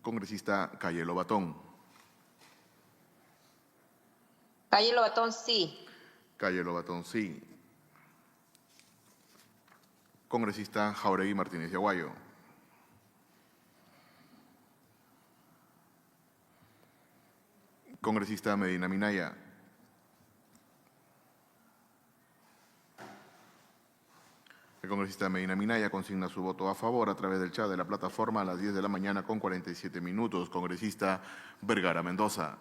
Congresista Calle Lobatón. Calle Lobatón sí. Calle Lobatón, sí. Congresista Jauregui Martínez de Aguayo. Congresista Medina Minaya. El congresista Medina Minaya consigna su voto a favor a través del chat de la plataforma a las 10 de la mañana con 47 minutos. Congresista Vergara Mendoza.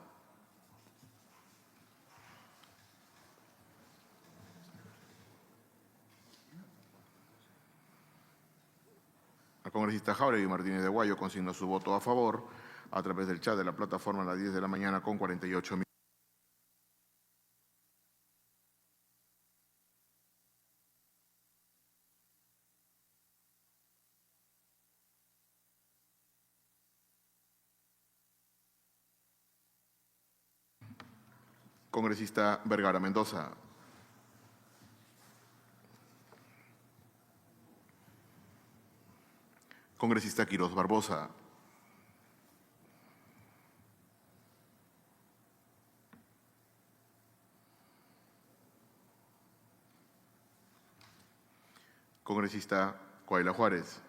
El congresista Jauregui Martínez de Aguayo consigna su voto a favor a través del chat de la plataforma a las 10 de la mañana con 48 minutos. Congresista Vergara Mendoza. Congresista Quiroz Barbosa. Congresista Coaila Juárez.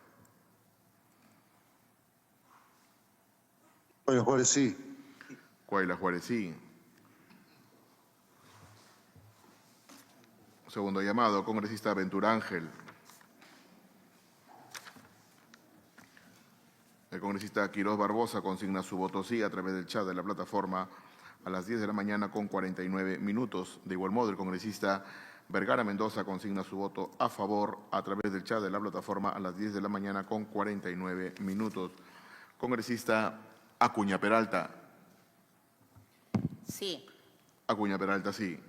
Coaila Juárez sí. Coaila Juárez, sí. Segundo llamado, congresista Ventura Ángel. El congresista Quiroz Barbosa consigna su voto sí a través del chat de la plataforma a las 10 de la mañana con 49 minutos. De igual modo, el congresista Vergara Mendoza consigna su voto a favor a través del chat de la plataforma a las 10 de la mañana con 49 minutos. Congresista Acuña Peralta. Sí. Acuña Peralta, sí.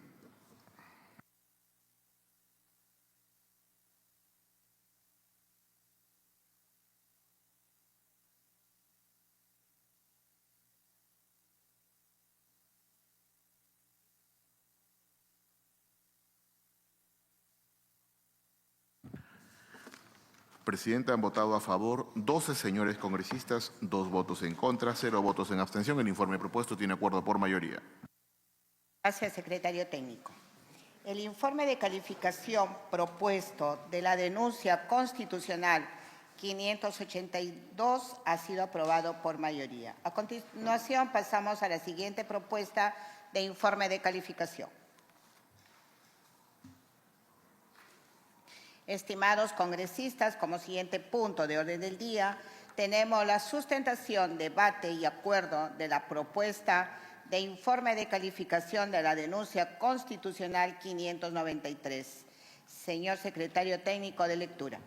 Presidenta, han votado a favor 12 señores congresistas, 2 votos en contra, 0 votos en abstención. El informe propuesto tiene acuerdo por mayoría. Gracias, secretario técnico. El informe de calificación propuesto de la denuncia constitucional 582 ha sido aprobado por mayoría. A continuación, pasamos a la siguiente propuesta de informe de calificación. Estimados congresistas, como siguiente punto de orden del día, tenemos la sustentación, debate y acuerdo de la propuesta de informe de calificación de la denuncia constitucional 593. Señor secretario técnico de lectura.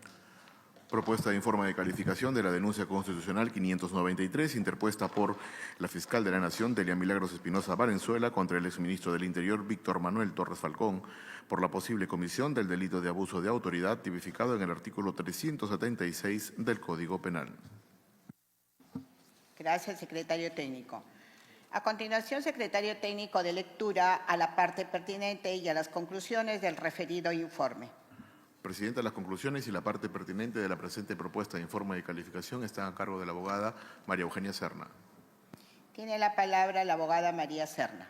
Propuesta de informe de calificación de la denuncia constitucional 593, interpuesta por la fiscal de la Nación, Delia Milagros Espinosa Valenzuela, contra el exministro del Interior, Víctor Manuel Torres Falcón, por la posible comisión del delito de abuso de autoridad tipificado en el artículo 376 del Código Penal. Gracias, secretario técnico. A continuación, secretario técnico, de lectura a la parte pertinente y a las conclusiones del referido informe. Presidenta, las conclusiones y la parte pertinente de la presente propuesta de informe de calificación están a cargo de la abogada María Eugenia Serna. Tiene la palabra la abogada María Serna.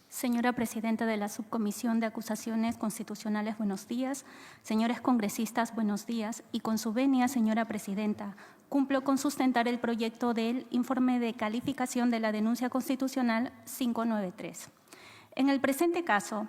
Señora Presidenta de la Subcomisión de Acusaciones Constitucionales, buenos días. Señores congresistas, buenos días. Y con su venia, señora Presidenta, cumplo con sustentar el proyecto del informe de calificación de la denuncia constitucional 593. En el presente caso,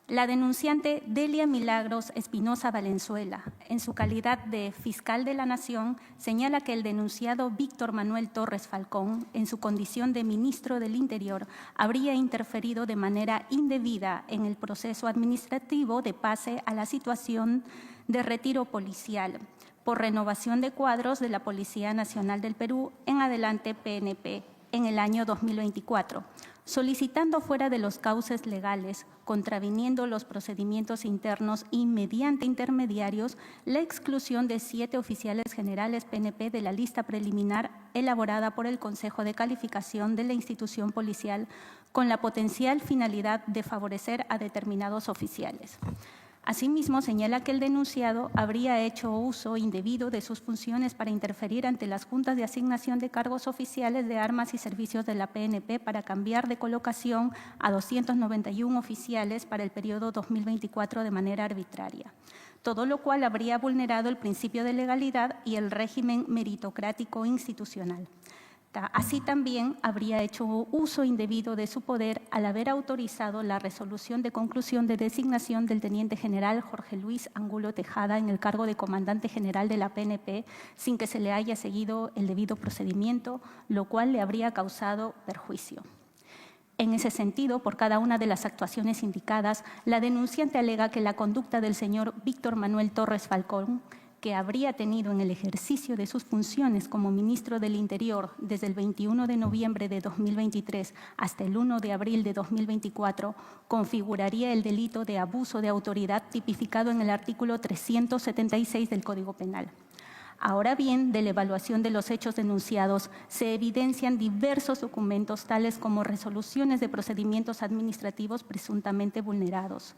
la denunciante Delia Milagros Espinosa Valenzuela, en su calidad de fiscal de la Nación, señala que el denunciado Víctor Manuel Torres Falcón, en su condición de ministro del Interior, habría interferido de manera indebida en el proceso administrativo de pase a la situación de retiro policial por renovación de cuadros de la Policía Nacional del Perú, en adelante PNP, en el año 2024, solicitando fuera de los cauces legales, contraviniendo los procedimientos internos y mediante intermediarios, la exclusión de 7 oficiales generales PNP de la lista preliminar elaborada por el Consejo de Calificación de la institución policial con la potencial finalidad de favorecer a determinados oficiales. Asimismo, señala que el denunciado habría hecho uso indebido de sus funciones para interferir ante las juntas de asignación de cargos oficiales de armas y servicios de la PNP para cambiar de colocación a 291 oficiales para el periodo 2024 de manera arbitraria, todo lo cual habría vulnerado el principio de legalidad y el régimen meritocrático institucional. Así también habría hecho uso indebido de su poder al haber autorizado la resolución de conclusión de designación del teniente general Jorge Luis Angulo Tejada en el cargo de comandante general de la PNP sin que se le haya seguido el debido procedimiento, lo cual le habría causado perjuicio. En ese sentido, por cada una de las actuaciones indicadas, la denunciante alega que la conducta del señor Víctor Manuel Torres Falcón, que habría tenido en el ejercicio de sus funciones como ministro del Interior desde el 21 de noviembre de 2023 hasta el 1 de abril de 2024, configuraría el delito de abuso de autoridad tipificado en el artículo 376 del Código Penal. Ahora bien, de la evaluación de los hechos denunciados, se evidencian diversos documentos, tales como resoluciones de procedimientos administrativos presuntamente vulnerados,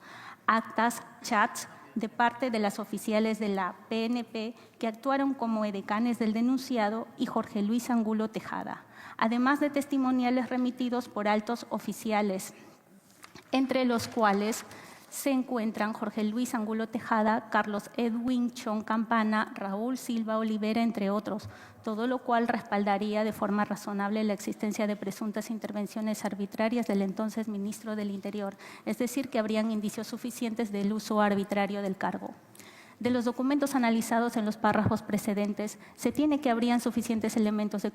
actas, chats, de parte de las oficiales de la PNP que actuaron como edecanes del denunciado y Jorge Luis Angulo Tejada, además de testimoniales remitidos por altos oficiales, entre los cuales se encuentran Jorge Luis Angulo Tejada, Carlos Edwin Chon Campana, Raúl Silva Olivera, entre otros, todo lo cual respaldaría de forma razonable la existencia de presuntas intervenciones arbitrarias del entonces ministro del Interior, es decir, que habrían indicios suficientes del uso arbitrario del cargo. De los documentos analizados en los párrafos precedentes, se tiene que habrían suficientes elementos de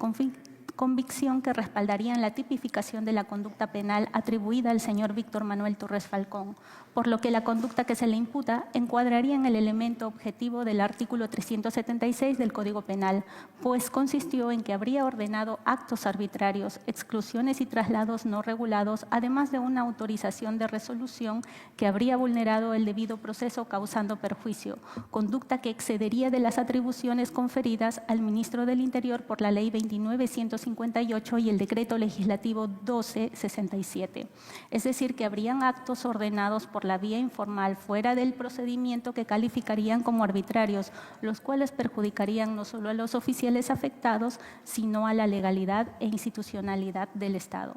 convicción que respaldarían la tipificación de la conducta penal atribuida al señor Víctor Manuel Torres Falcón, por lo que la conducta que se le imputa encuadraría en el elemento objetivo del artículo 376 del Código Penal, pues consistió en que habría ordenado actos arbitrarios, exclusiones y traslados no regulados, además de una autorización de resolución que habría vulnerado el debido proceso causando perjuicio, conducta que excedería de las atribuciones conferidas al ministro del Interior por la Ley 29.158 y el Decreto Legislativo 1267. Es decir, que habrían actos ordenados por la vía informal fuera del procedimiento que calificarían como arbitrarios, los cuales perjudicarían no solo a los oficiales afectados, sino a la legalidad e institucionalidad del Estado.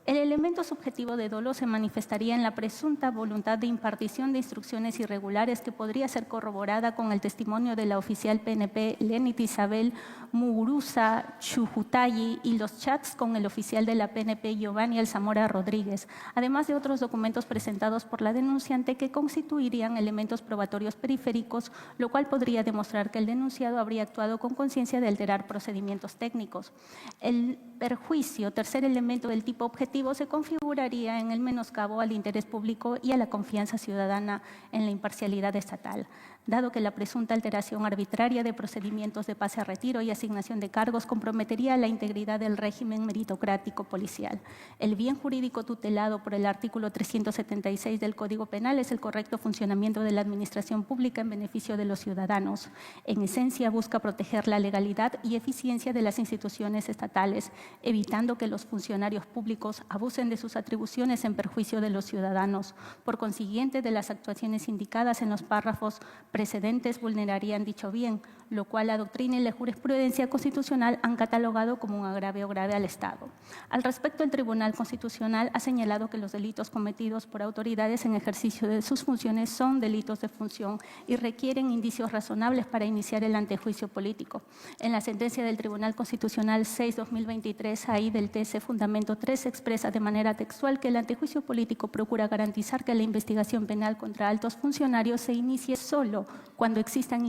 El elemento subjetivo de dolo se manifestaría en la presunta voluntad de impartición de instrucciones irregulares que podría ser corroborada con el testimonio de la oficial PNP Lenit Isabel Muguruza Chujutayi y los chats con el oficial de la PNP Giovanni Alzamora Rodríguez, además de otros documentos presentados por la denunciante que constituirían elementos probatorios periféricos, lo cual podría demostrar que el denunciado habría actuado con conciencia de alterar procedimientos técnicos. El perjuicio, tercer elemento del tipo objetivo, ejecutivo se configuraría en el menoscabo al interés público y a la confianza ciudadana en la imparcialidad estatal, dado que la presunta alteración arbitraria de procedimientos de pase a retiro y asignación de cargos comprometería la integridad del régimen meritocrático policial. El bien jurídico tutelado por el artículo 376 del Código Penal es el correcto funcionamiento de la administración pública en beneficio de los ciudadanos. En esencia, busca proteger la legalidad y eficiencia de las instituciones estatales, evitando que los funcionarios públicos abusen de sus atribuciones en perjuicio de los ciudadanos. Por consiguiente, de las actuaciones indicadas en los párrafos precedentes vulnerarían dicho bien, lo cual la doctrina y la jurisprudencia constitucional han catalogado como un agravio grave al Estado. Al respecto, el Tribunal Constitucional ha señalado que los delitos cometidos por autoridades en ejercicio de sus funciones son delitos de función y requieren indicios razonables para iniciar el antejuicio político. En la sentencia del Tribunal Constitucional 6-2023, ahí del TC Fundamento 3, se expresa de manera textual que el antejuicio político procura garantizar que la investigación penal contra altos funcionarios se inicie solo cuando existan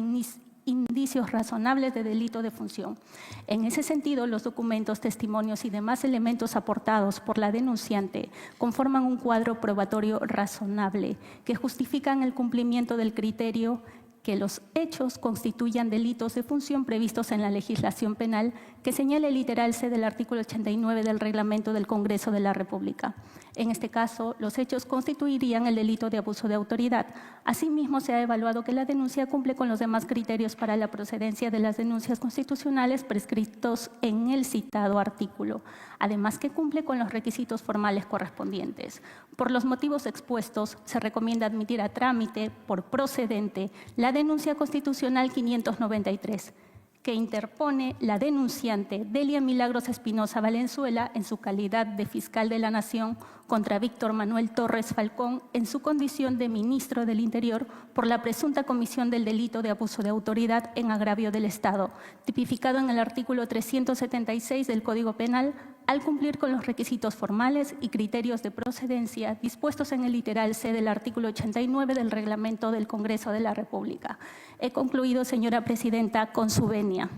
indicios razonables de delito de función. En ese sentido, los documentos, testimonios y demás elementos aportados por la denunciante conforman un cuadro probatorio razonable que justifican el cumplimiento del criterio que los hechos constituyan delitos de función previstos en la legislación penal que señala el literal C del artículo 89 del Reglamento del Congreso de la República. En este caso, los hechos constituirían el delito de abuso de autoridad. Asimismo, se ha evaluado que la denuncia cumple con los demás criterios para la procedencia de las denuncias constitucionales prescritos en el citado artículo, además que cumple con los requisitos formales correspondientes. Por los motivos expuestos, se recomienda admitir a trámite por procedente la denuncia constitucional 593, que interpone la denunciante Delia Milagros Espinosa Valenzuela en su calidad de fiscal de la Nación contra Víctor Manuel Torres Falcón en su condición de ministro del Interior por la presunta comisión del delito de abuso de autoridad en agravio del Estado, tipificado en el artículo 376 del Código Penal, al cumplir con los requisitos formales y criterios de procedencia dispuestos en el literal C del artículo 89 del Reglamento del Congreso de la República. He concluido, señora presidenta, con su venia.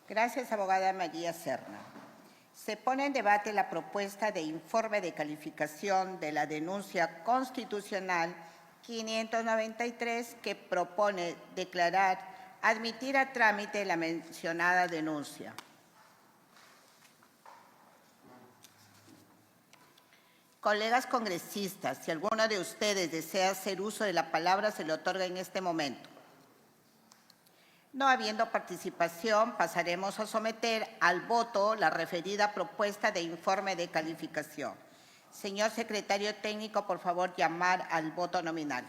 Gracias, abogada María Serna. Se pone en debate la propuesta de informe de calificación de la denuncia constitucional 593 que propone admitir a trámite la mencionada denuncia. Colegas congresistas, si alguno de ustedes desea hacer uso de la palabra, se le otorga en este momento. No habiendo participación, pasaremos a someter al voto la referida propuesta de informe de calificación. Señor secretario técnico, por favor, llamar al voto nominal.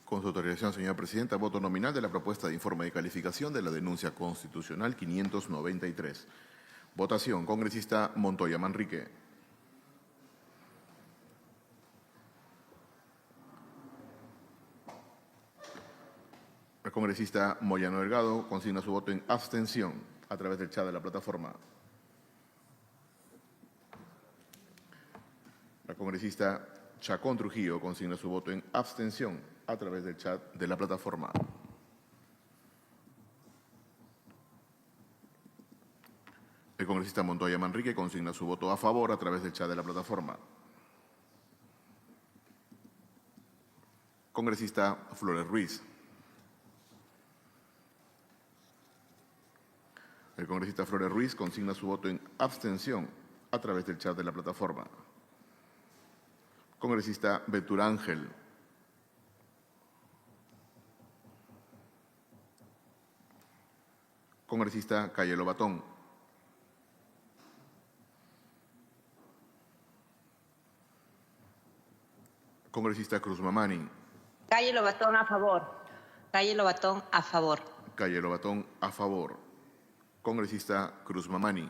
Con su autorización, señora presidenta, voto nominal de la propuesta de informe de calificación de la denuncia constitucional 593. Votación. Congresista Montoya Manrique. El congresista Moyano Delgado consigna su voto en abstención a través del chat de la plataforma. La congresista Chacón Trujillo consigna su voto en abstención a través del chat de la plataforma. El congresista Montoya Manrique consigna su voto a favor a través del chat de la plataforma. Congresista Flores Ruiz. El congresista Flores Ruiz consigna su voto en abstención a través del chat de la plataforma. Congresista Ventura Ángel. Congresista Calle Lobatón. Congresista Cruz Mamani. Calle Lobatón a favor. Calle Lobatón a favor. Calle Lobatón a favor. Congresista Cruz Mamani.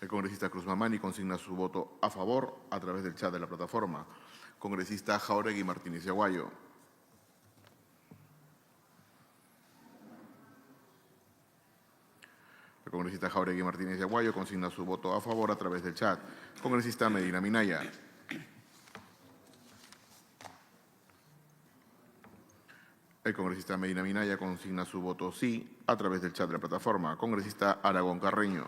El congresista Cruz Mamani consigna su voto a favor a través del chat de la plataforma. Congresista Jáuregui Martínez Yaguayo. El congresista Jáuregui Martínez Yaguayo consigna su voto a favor a través del chat. Congresista Medina Minaya. El congresista Medina Minaya consigna su voto sí a través del chat de la plataforma. Congresista Aragón Carreño.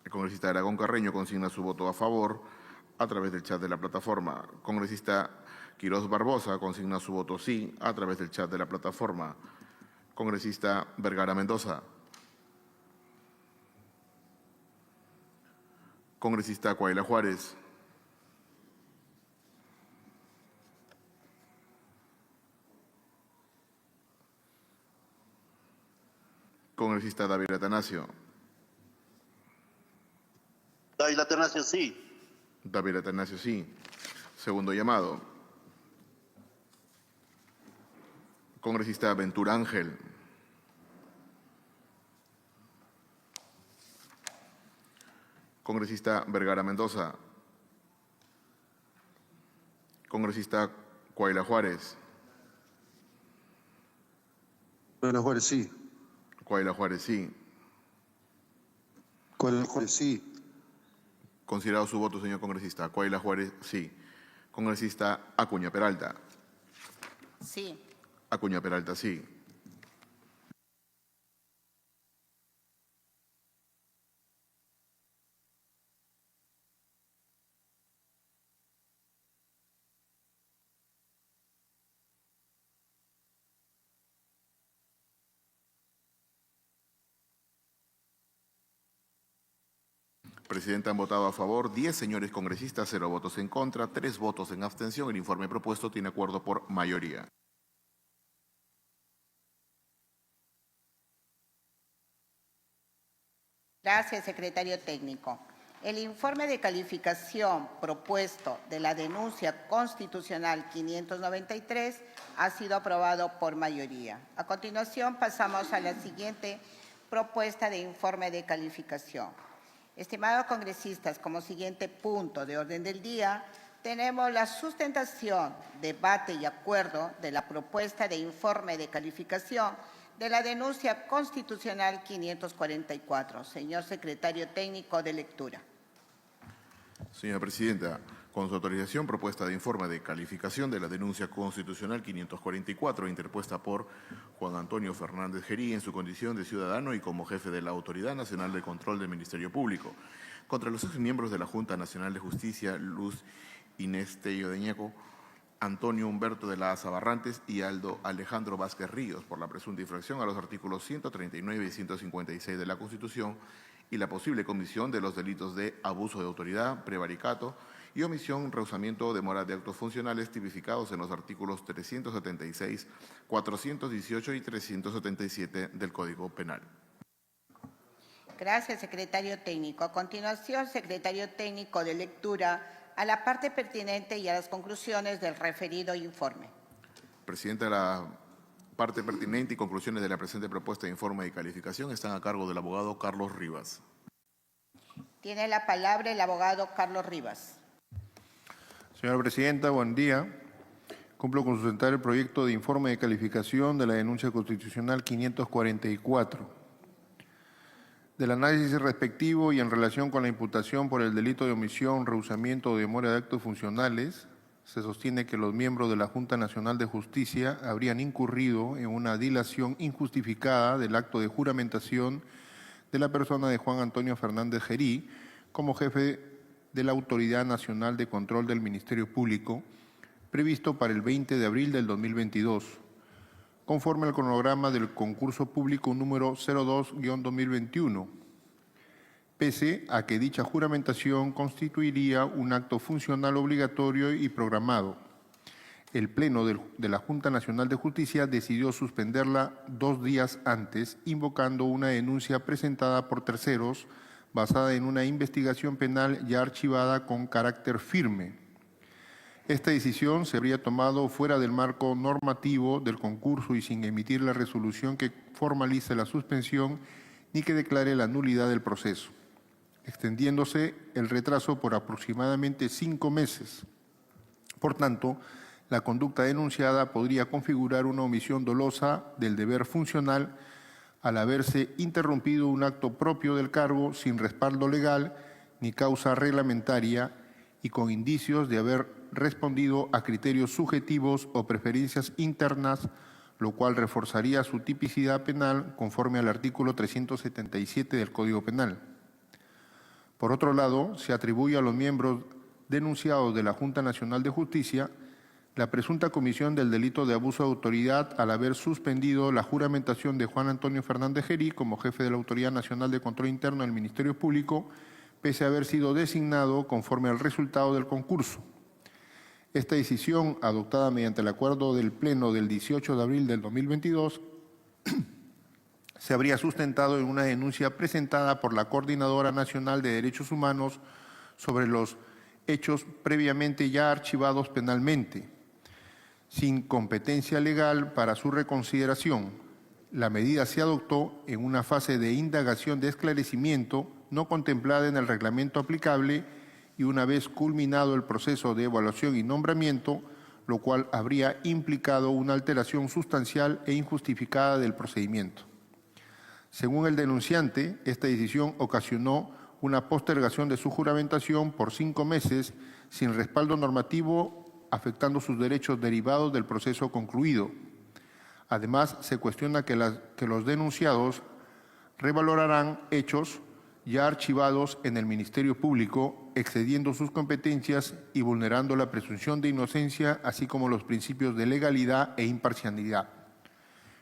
El congresista Aragón Carreño consigna su voto a favor a través del chat de la plataforma. Congresista Quirós Barbosa consigna su voto sí a través del chat de la plataforma. Congresista Vergara Mendoza. Congresista Cuaila Juárez. Congresista David Atanasio. David Atanasio, sí. David Atanasio, sí. Segundo llamado. Congresista Ventura Ángel. Congresista Vergara Mendoza. Congresista Cuaila Juárez. Cuaila Juárez, sí. Cuaila Juárez, sí. Cuaila Juárez, sí. Considerado su voto, señor congresista. Cuaila Juárez, sí. Congresista Acuña Peralta. Sí. Acuña Peralta, sí. Presidenta, han votado a favor 10 señores congresistas, 0 votos en contra, 3 votos en abstención. El informe propuesto tiene acuerdo por mayoría. Gracias, secretario técnico. El informe de calificación propuesto de la denuncia constitucional 593 ha sido aprobado por mayoría. A continuación, pasamos a la siguiente propuesta de informe de calificación. Estimados congresistas, como siguiente punto de orden del día, tenemos la sustentación, debate y acuerdo de la propuesta de informe de calificación de la denuncia constitucional 544. Señor secretario técnico de lectura. Señora Presidenta, con su autorización, propuesta de informe de calificación de la denuncia constitucional 544 interpuesta por Juan Antonio Fernández Gerí en su condición de ciudadano y como jefe de la Autoridad Nacional de Control del Ministerio Público contra los exmiembros de la Junta Nacional de Justicia, Luz Inés Tello de Ñeco, Antonio Humberto de la Asa Barrantes y Aldo Alejandro Vázquez Ríos por la presunta infracción a los artículos 139 y 156 de la Constitución y la posible comisión de los delitos de abuso de autoridad, prevaricato y omisión, rehusamiento o demora de actos funcionales tipificados en los artículos 376, 418 y 377 del Código Penal. Gracias, secretario técnico. A continuación, secretario técnico de lectura a la parte pertinente y a las conclusiones del referido informe. Presidenta, la parte pertinente y conclusiones de la presente propuesta de informe de calificación están a cargo del abogado Carlos Rivas. Tiene la palabra el abogado Carlos Rivas. Señora Presidenta, buen día. Cumplo con sustentar el proyecto de informe de calificación de la denuncia constitucional 544. Del análisis respectivo y en relación con la imputación por el delito de omisión, rehusamiento o demora de actos funcionales, se sostiene que los miembros de la Junta Nacional de Justicia habrían incurrido en una dilación injustificada del acto de juramentación de la persona de Juan Antonio Fernández Gerí como jefe de la Autoridad Nacional de Control del Ministerio Público, previsto para el 20 de abril del 2022, conforme al cronograma del concurso público número 02-2021, pese a que dicha juramentación constituiría un acto funcional obligatorio y programado. El Pleno de la Junta Nacional de Justicia decidió suspenderla 2 días antes, invocando una denuncia presentada por terceros basada en una investigación penal ya archivada con carácter firme. Esta decisión se habría tomado fuera del marco normativo del concurso y sin emitir la resolución que formalice la suspensión ni que declare la nulidad del proceso, extendiéndose el retraso por aproximadamente 5 meses. Por tanto, la conducta denunciada podría configurar una omisión dolosa del deber funcional al haberse interrumpido un acto propio del cargo sin respaldo legal ni causa reglamentaria y con indicios de haber respondido a criterios subjetivos o preferencias internas, lo cual reforzaría su tipicidad penal conforme al artículo 377 del Código Penal. Por otro lado, se atribuye a los miembros denunciados de la Junta Nacional de Justicia la presunta comisión del delito de abuso de autoridad al haber suspendido la juramentación de Juan Antonio Fernández Gerí como jefe de la Autoridad Nacional de Control Interno del Ministerio Público, pese a haber sido designado conforme al resultado del concurso. Esta decisión, adoptada mediante el acuerdo del Pleno del 18 de abril del 2022, se habría sustentado en una denuncia presentada por la Coordinadora Nacional de Derechos Humanos sobre los hechos previamente ya archivados penalmente, sin competencia legal para su reconsideración. La medida se adoptó en una fase de indagación de esclarecimiento no contemplada en el reglamento aplicable y una vez culminado el proceso de evaluación y nombramiento, lo cual habría implicado una alteración sustancial e injustificada del procedimiento. Según el denunciante, esta decisión ocasionó una postergación de su juramentación por 5 meses sin respaldo normativo, afectando sus derechos derivados del proceso concluido. Además, se cuestiona que los denunciados revalorarán hechos ya archivados en el Ministerio Público, excediendo sus competencias y vulnerando la presunción de inocencia, así como los principios de legalidad e imparcialidad.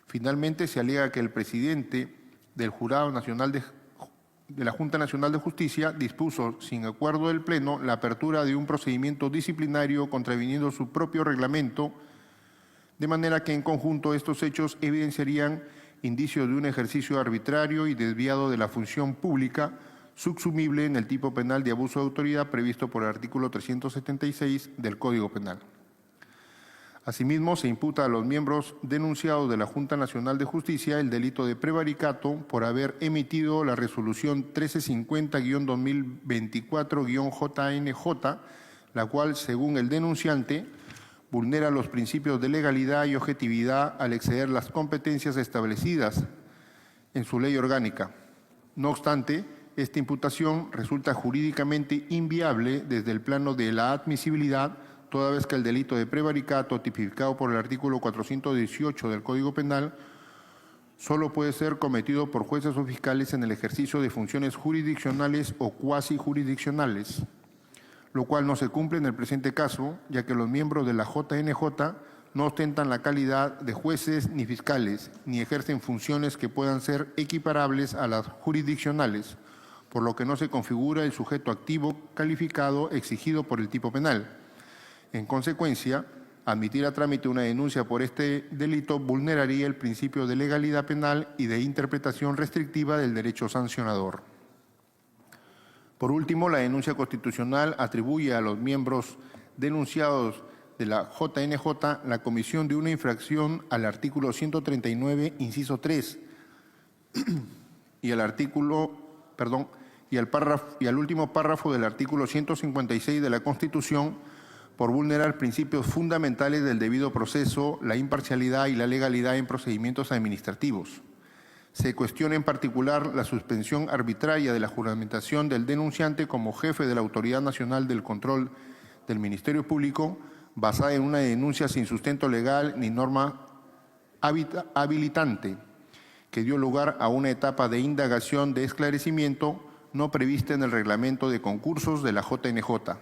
Finalmente, se alega que el presidente del Jurado Nacional de la Junta Nacional de Justicia dispuso, sin acuerdo del Pleno, la apertura de un procedimiento disciplinario contraviniendo su propio reglamento, de manera que en conjunto estos hechos evidenciarían indicios de un ejercicio arbitrario y desviado de la función pública, subsumible en el tipo penal de abuso de autoridad previsto por el artículo 376 del Código Penal. Asimismo, se imputa a los miembros denunciados de la Junta Nacional de Justicia el delito de prevaricato por haber emitido la resolución 1350-2024-JNJ, la cual, según el denunciante, vulnera los principios de legalidad y objetividad al exceder las competencias establecidas en su ley orgánica. No obstante, esta imputación resulta jurídicamente inviable desde el plano de la admisibilidad, toda vez que el delito de prevaricato, tipificado por el artículo 418 del Código Penal, solo puede ser cometido por jueces o fiscales en el ejercicio de funciones jurisdiccionales o cuasi jurisdiccionales, lo cual no se cumple en el presente caso, ya que los miembros de la JNJ no ostentan la calidad de jueces ni fiscales, ni ejercen funciones que puedan ser equiparables a las jurisdiccionales, por lo que no se configura el sujeto activo calificado exigido por el tipo penal. En consecuencia, admitir a trámite una denuncia por este delito vulneraría el principio de legalidad penal y de interpretación restrictiva del derecho sancionador. Por último, la denuncia constitucional atribuye a los miembros denunciados de la JNJ la comisión de una infracción al artículo 139, inciso 3, y al último párrafo del artículo 156 de la Constitución, por vulnerar principios fundamentales del debido proceso, la imparcialidad y la legalidad en procedimientos administrativos. Se cuestiona en particular la suspensión arbitraria de la juramentación del denunciante como jefe de la Autoridad Nacional del Control del Ministerio Público, basada en una denuncia sin sustento legal ni norma habilitante, que dio lugar a una etapa de indagación de esclarecimiento no prevista en el reglamento de concursos de la JNJ.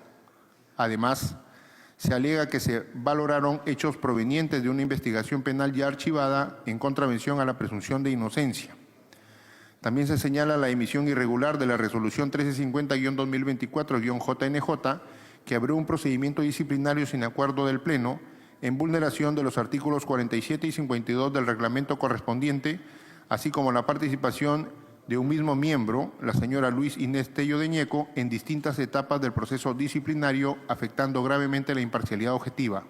Además, se alega que se valoraron hechos provenientes de una investigación penal ya archivada en contravención a la presunción de inocencia. También se señala la emisión irregular de la resolución 1350-2024-JNJ, que abrió un procedimiento disciplinario sin acuerdo del Pleno, en vulneración de los artículos 47 y 52 del reglamento correspondiente, así como la participación de un mismo miembro, la señora Luis Inés Tello de Ñeco, en distintas etapas del proceso disciplinario, afectando gravemente la imparcialidad objetiva.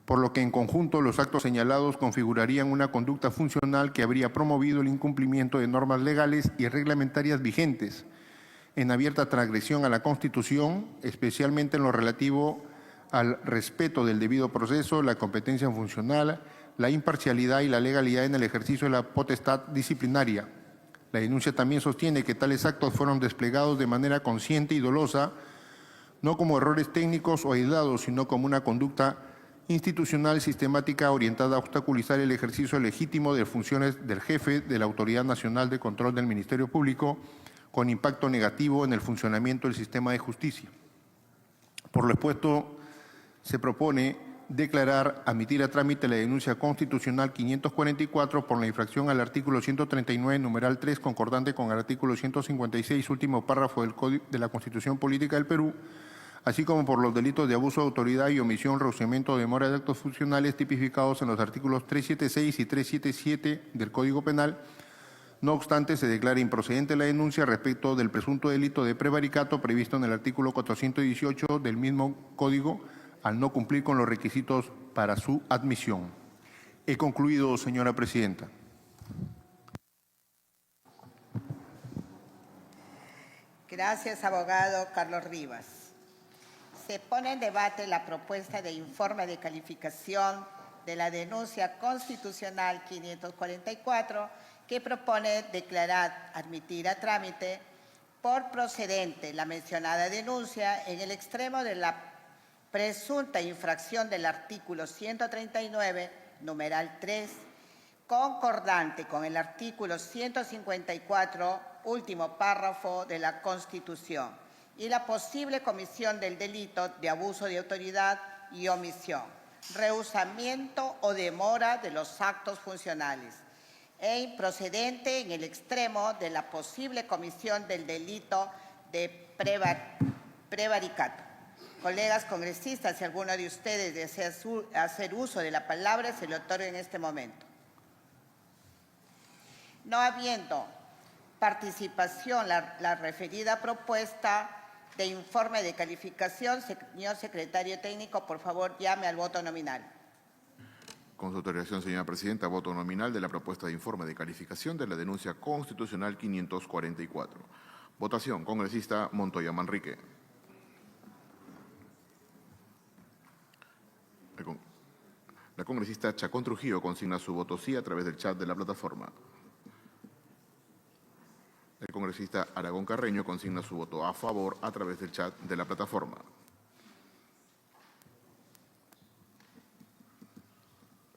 Por lo que en conjunto los actos señalados configurarían una conducta funcional que habría promovido el incumplimiento de normas legales y reglamentarias vigentes, en abierta transgresión a la Constitución, especialmente en lo relativo al respeto del debido proceso, la competencia funcional, la imparcialidad y la legalidad en el ejercicio de la potestad disciplinaria. La denuncia también sostiene que tales actos fueron desplegados de manera consciente y dolosa, no como errores técnicos o aislados, sino como una conducta institucional sistemática orientada a obstaculizar el ejercicio legítimo de funciones del jefe de la Autoridad Nacional de Control del Ministerio Público, con impacto negativo en el funcionamiento del sistema de justicia. Por lo expuesto, se propone declarar, admitir a trámite la denuncia constitucional 544 por la infracción al artículo 139, numeral 3, concordante con el artículo 156, último párrafo del Código de la Constitución Política del Perú, así como por los delitos de abuso de autoridad y omisión, rehusamiento o demora de actos funcionales tipificados en los artículos 376 y 377 del Código Penal. No obstante, se declara improcedente la denuncia respecto del presunto delito de prevaricato previsto en el artículo 418 del mismo Código, al no cumplir con los requisitos para su admisión. He concluido, señora presidenta. Gracias, abogado Carlos Rivas. Se pone en debate la propuesta de informe de calificación de la denuncia constitucional 544, que propone declarar, admitir a trámite por procedente la mencionada denuncia en el extremo de la presunta infracción del artículo 139, numeral 3, concordante con el artículo 154, último párrafo de la Constitución, y la posible comisión del delito de abuso de autoridad y omisión, rehusamiento o demora de los actos funcionales, e improcedente en el extremo de la posible comisión del delito de prevaricato. Colegas congresistas, si alguno de ustedes desea hacer uso de la palabra, se le otorga en este momento. No habiendo participación la referida propuesta de informe de calificación, señor secretario técnico, por favor, llame al voto nominal. Con su autorización, señora presidenta, voto nominal de la propuesta de informe de calificación de la denuncia constitucional 544. Votación. Congresista Montoya Manrique. La congresista Chacón Trujillo consigna su voto sí a través del chat de la plataforma. El congresista Aragón Carreño consigna su voto a favor a través del chat de la plataforma.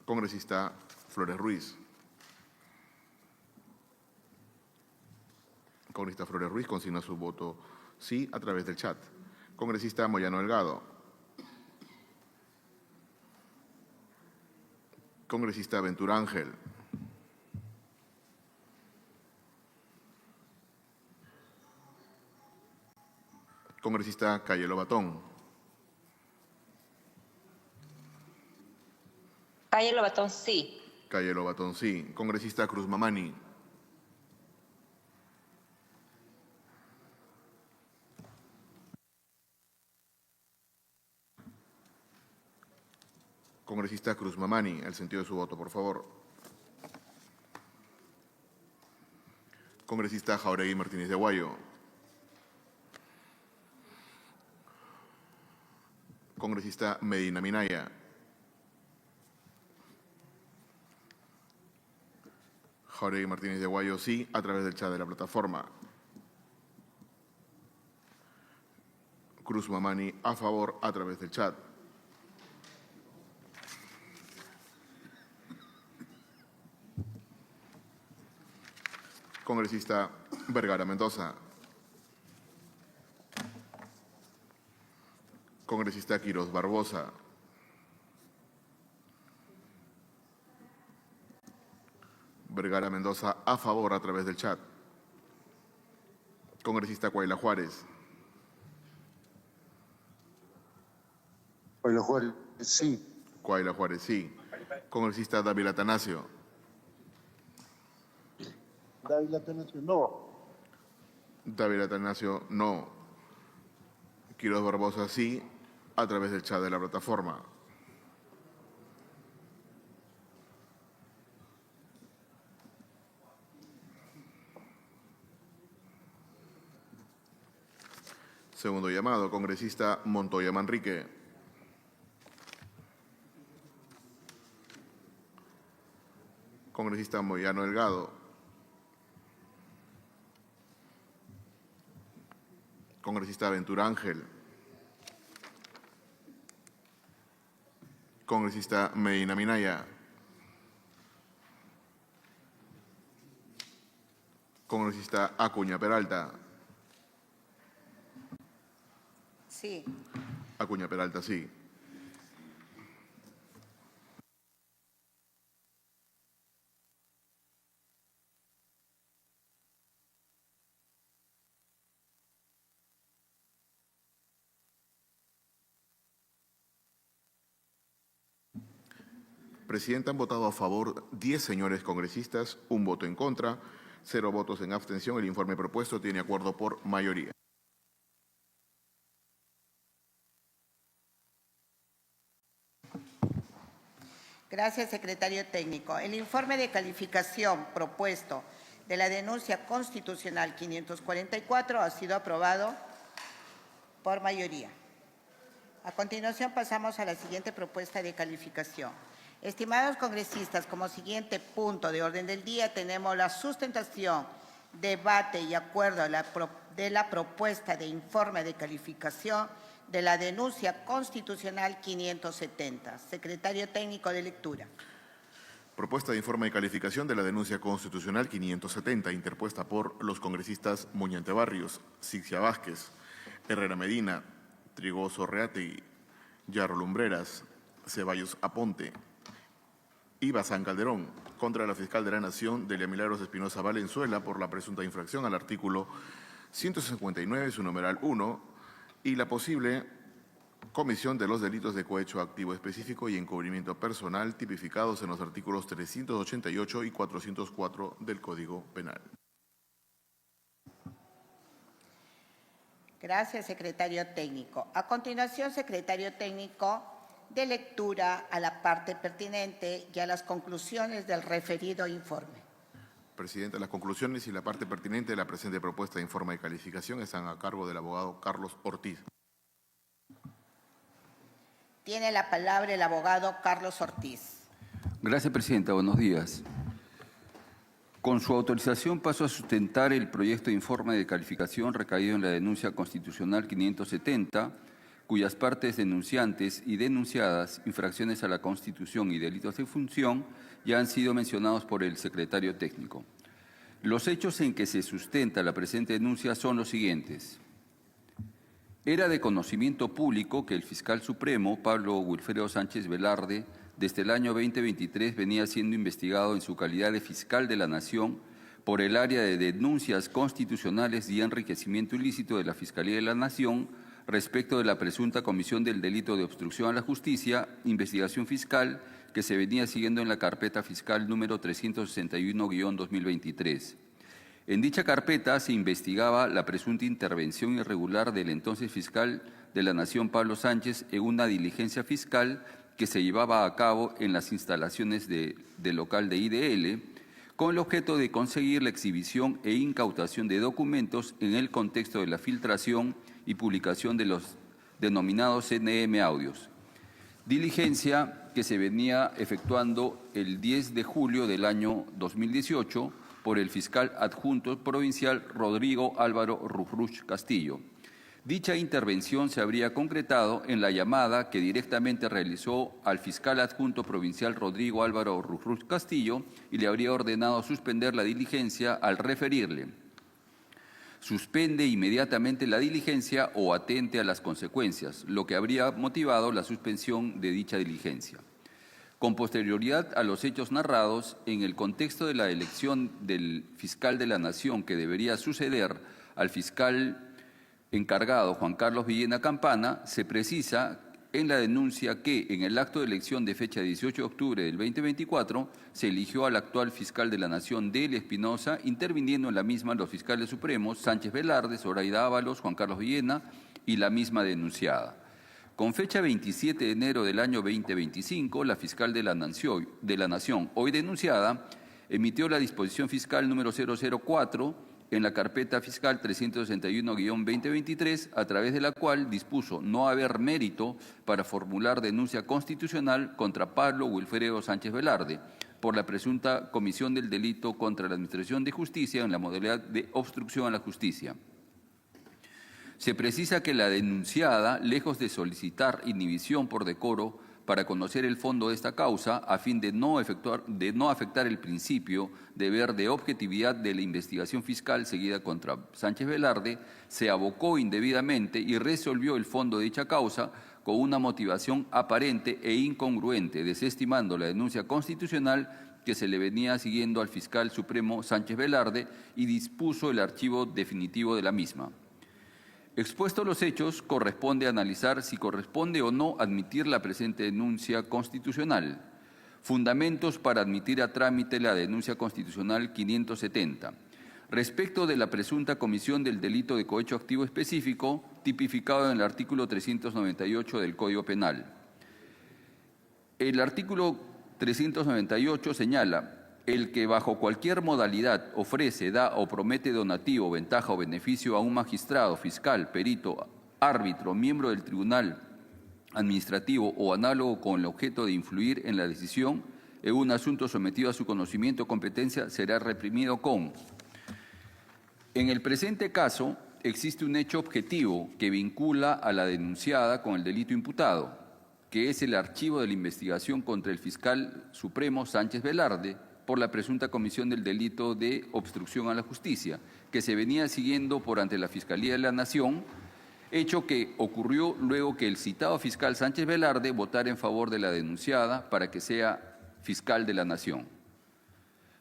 Congresista Flores Ruiz. Congresista Flores Ruiz consigna su voto sí a través del chat. Congresista Moyano Delgado. Congresista Ventura Ángel. Congresista Calle Lobatón. Calle Lobatón, sí. Calle Lobatón, sí. Congresista Cruz Mamani. Congresista Cruz Mamani, el sentido de su voto, por favor. Congresista Jauregui Martínez de Aguayo. Congresista Medina Minaya. Jauregui Martínez de Aguayo, sí, a través del chat de la plataforma. Cruz Mamani, a favor, a través del chat. Congresista Vergara Mendoza. Congresista Quiroz Barbosa. Vergara Mendoza, a favor a través del chat. Congresista Cuaila Juárez. Cuaila Juárez, sí. Cuaila Juárez, sí. Congresista Dávila Atanasio. Dávila Atanasio, no. Dávila Atanasio, no. Quiroz Barbosa, sí, a través del chat de la plataforma. Segundo llamado, congresista Montoya Manrique. Congresista Moyano Delgado. Congresista Ventura Ángel. Congresista Medina Minaya. Congresista Acuña Peralta. Sí. Acuña Peralta, sí. Presidenta, han votado a favor 10 señores congresistas, 1 voto en contra, 0 votos en abstención. El informe propuesto tiene acuerdo por mayoría. Gracias, secretario técnico. El informe de calificación propuesto de la denuncia constitucional 544 ha sido aprobado por mayoría. A continuación pasamos a la siguiente propuesta de calificación. Estimados congresistas, como siguiente punto de orden del día tenemos la sustentación, debate y acuerdo de la propuesta de informe de calificación de la denuncia constitucional 570. Secretario técnico de lectura. Propuesta de informe de calificación de la denuncia constitucional 570, interpuesta por los congresistas Muñante Barrios, Sixia Vázquez, Herrera Medina, Trigoso Reategui, Yarro Lumbreras, Ceballos Aponte y Bazán Calderón, contra la fiscal de la Nación, Delia Milagros Espinosa Valenzuela, por la presunta infracción al artículo 159, su numeral 1, y la posible comisión de los delitos de cohecho activo específico y encubrimiento personal tipificados en los artículos 388 y 404 del Código Penal. Gracias, secretario técnico. A continuación, secretario técnico, de lectura a la parte pertinente y a las conclusiones del referido informe. Presidenta, las conclusiones y la parte pertinente de la presente propuesta de informe de calificación están a cargo del abogado Carlos Ortiz. Tiene la palabra el abogado Carlos Ortiz. Gracias, Presidenta. Buenos días. Con su autorización paso a sustentar el proyecto de informe de calificación recaído en la denuncia constitucional 570, cuyas partes denunciantes y denunciadas, infracciones a la Constitución y delitos de función, ya han sido mencionados por el secretario técnico. Los hechos en que se sustenta la presente denuncia son los siguientes. Era de conocimiento público que el fiscal supremo, Pablo Wilfredo Sánchez Velarde, desde el año 2023 venía siendo investigado en su calidad de fiscal de la Nación por el área de denuncias constitucionales y enriquecimiento ilícito de la Fiscalía de la Nación respecto de la presunta comisión del delito de obstrucción a la justicia, investigación fiscal que se venía siguiendo en la carpeta fiscal número 361-2023. En dicha carpeta se investigaba la presunta intervención irregular del entonces fiscal de la Nación, Pablo Sánchez, en una diligencia fiscal que se llevaba a cabo en las instalaciones del local de IDL, con el objeto de conseguir la exhibición e incautación de documentos en el contexto de la filtración y publicación de los denominados CNM audios. Diligencia que se venía efectuando el 10 de julio del año 2018 por el fiscal adjunto provincial Rodrigo Álvaro Rufruch Castillo. Dicha intervención se habría concretado en la llamada que directamente realizó al fiscal adjunto provincial Rodrigo Álvaro Rufruch Castillo y le habría ordenado suspender la diligencia al referirle: suspende inmediatamente la diligencia o atente a las consecuencias, lo que habría motivado la suspensión de dicha diligencia. Con posterioridad a los hechos narrados, en el contexto de la elección del fiscal de la Nación que debería suceder al fiscal encargado Juan Carlos Villena Campana, se precisa en la denuncia que en el acto de elección de fecha 18 de octubre del 2024 se eligió al actual fiscal de la Nación, Delia Espinosa, interviniendo en la misma los fiscales supremos Sánchez Velarde, Zoraida Ábalos, Juan Carlos Villena y la misma denunciada. Con fecha 27 de enero del año 2025, la fiscal de la Nación, hoy denunciada, emitió la disposición fiscal número 004 en la carpeta fiscal 361-2023, a través de la cual dispuso no haber mérito para formular denuncia constitucional contra Pablo Wilfredo Sánchez Velarde por la presunta comisión del delito contra la Administración de Justicia en la modalidad de obstrucción a la justicia. Se precisa que la denunciada, lejos de solicitar inhibición por decoro para conocer el fondo de esta causa, a fin de no afectar el principio deber de objetividad de la investigación fiscal seguida contra Sánchez Velarde, se abocó indebidamente y resolvió el fondo de dicha causa con una motivación aparente e incongruente, desestimando la denuncia constitucional que se le venía siguiendo al fiscal supremo Sánchez Velarde y dispuso el archivo definitivo de la misma. Expuestos los hechos, corresponde analizar si corresponde o no admitir la presente denuncia constitucional. Fundamentos para admitir a trámite la denuncia constitucional 570. Respecto de la presunta comisión del delito de cohecho activo específico, tipificado en el artículo 398 del Código Penal. El artículo 398 señala: el que bajo cualquier modalidad ofrece, da o promete donativo, ventaja o beneficio a un magistrado, fiscal, perito, árbitro, miembro del tribunal administrativo o análogo con el objeto de influir en la decisión en un asunto sometido a su conocimiento o competencia, será reprimido con. En el presente caso, existe un hecho objetivo que vincula a la denunciada con el delito imputado, que es el archivo de la investigación contra el fiscal supremo Sánchez Velarde por la presunta comisión del delito de obstrucción a la justicia, que se venía siguiendo por ante la Fiscalía de la Nación, hecho que ocurrió luego que el citado fiscal Sánchez Velarde votara en favor de la denunciada para que sea fiscal de la Nación.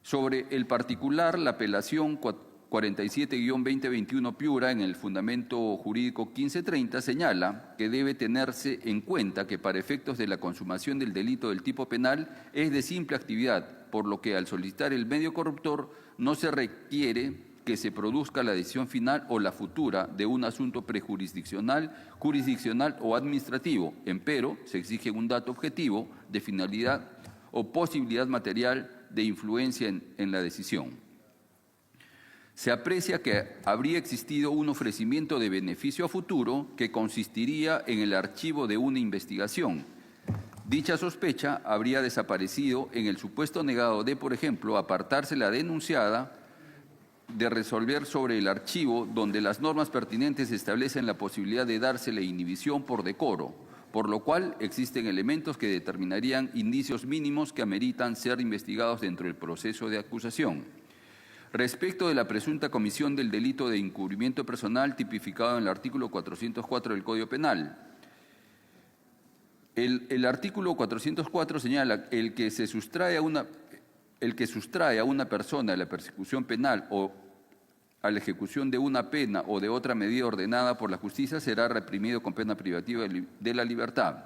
Sobre el particular, la apelación 47-2021 Piura, en el fundamento jurídico 1530, señala que debe tenerse en cuenta que para efectos de la consumación del delito del tipo penal es de simple actividad, por lo que al solicitar el medio corruptor no se requiere que se produzca la decisión final o la futura de un asunto prejurisdiccional, jurisdiccional o administrativo. Empero, se exige un dato objetivo de finalidad o posibilidad material de influencia en la decisión. Se aprecia que habría existido un ofrecimiento de beneficio a futuro que consistiría en el archivo de una investigación. Dicha sospecha habría desaparecido en el supuesto negado de, por ejemplo, apartarse la denunciada de resolver sobre el archivo donde las normas pertinentes establecen la posibilidad de darse la inhibición por decoro, por lo cual existen elementos que determinarían indicios mínimos que ameritan ser investigados dentro del proceso de acusación. Respecto de la presunta comisión del delito de encubrimiento personal tipificado en el artículo 404 del Código Penal, el artículo 404 señala el que sustrae a una persona de la persecución penal o a la ejecución de una pena o de otra medida ordenada por la justicia será reprimido con pena privativa de la libertad.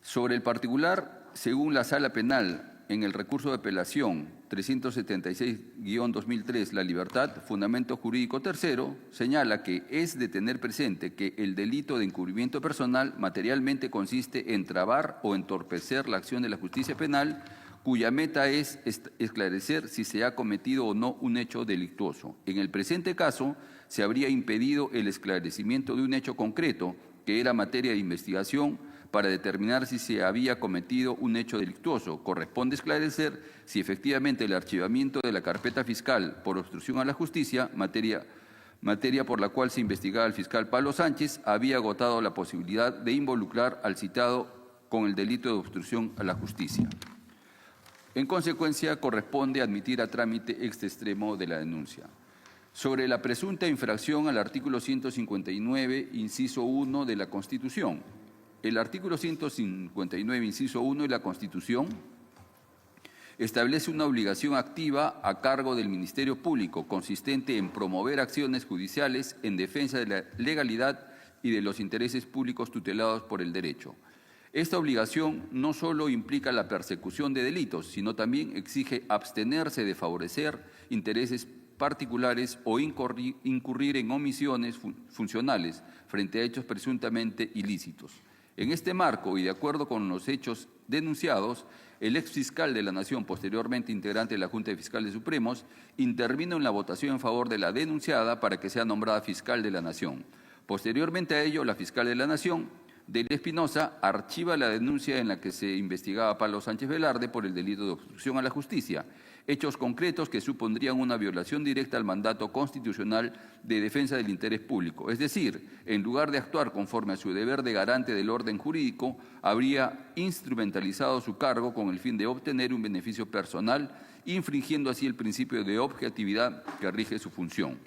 Sobre el particular, según la Sala Penal, en el recurso de apelación 376-2003, la libertad, fundamento jurídico tercero, señala que es de tener presente que el delito de encubrimiento personal materialmente consiste en trabar o entorpecer la acción de la justicia penal, cuya meta es esclarecer si se ha cometido o no un hecho delictuoso. En el presente caso, se habría impedido el esclarecimiento de un hecho concreto, que era materia de investigación, para determinar si se había cometido un hecho delictuoso. Corresponde esclarecer si efectivamente el archivamiento de la carpeta fiscal por obstrucción a la justicia, materia por la cual se investigaba al fiscal Pablo Sánchez, había agotado la posibilidad de involucrar al citado con el delito de obstrucción a la justicia. En consecuencia, corresponde admitir a trámite este extremo de la denuncia. Sobre la presunta infracción al artículo 159, inciso 1 de la Constitución. El artículo 159, inciso 1 de la Constitución establece una obligación activa a cargo del Ministerio Público consistente en promover acciones judiciales en defensa de la legalidad y de los intereses públicos tutelados por el derecho. Esta obligación no solo implica la persecución de delitos, sino también exige abstenerse de favorecer intereses particulares o incurrir en omisiones funcionales frente a hechos presuntamente ilícitos. En este marco y de acuerdo con los hechos denunciados, el exfiscal de la Nación, posteriormente integrante de la Junta de Fiscales Supremos, intervino en la votación en favor de la denunciada para que sea nombrada fiscal de la Nación. Posteriormente a ello, la fiscal de la Nación, Delia Espinosa, archiva la denuncia en la que se investigaba a Pablo Sánchez Velarde por el delito de obstrucción a la justicia. hechos concretos que supondrían una violación directa al mandato constitucional de defensa del interés público. Es decir, en lugar de actuar conforme a su deber de garante del orden jurídico, habría instrumentalizado su cargo con el fin de obtener un beneficio personal, infringiendo así el principio de objetividad que rige su función.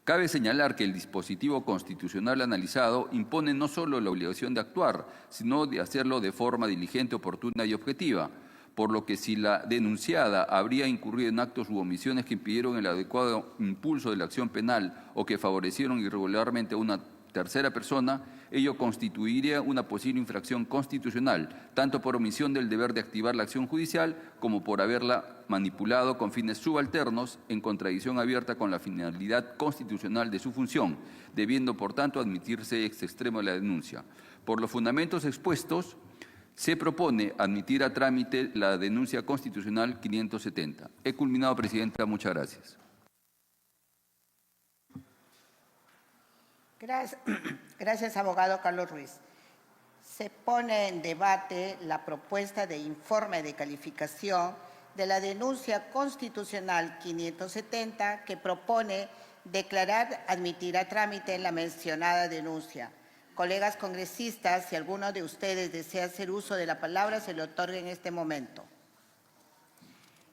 Cabe señalar que el dispositivo constitucional analizado impone no solo la obligación de actuar, sino de hacerlo de forma diligente, oportuna y objetiva, por lo que si la denunciada habría incurrido en actos u omisiones que impidieron el adecuado impulso de la acción penal o que favorecieron irregularmente a una tercera persona, ello constituiría una posible infracción constitucional, tanto por omisión del deber de activar la acción judicial como por haberla manipulado con fines subalternos en contradicción abierta con la finalidad constitucional de su función, debiendo, por tanto, admitirse ex extremo de la denuncia. Por los fundamentos expuestos, se propone admitir a trámite la denuncia constitucional 570. He culminado, Presidenta. Muchas gracias. Gracias, abogado Carlos Ruiz. Se pone en debate la propuesta de informe de calificación de la denuncia constitucional 570 que propone declarar admitir a trámite la mencionada denuncia. Colegas congresistas, si alguno de ustedes desea hacer uso de la palabra, se le otorga en este momento.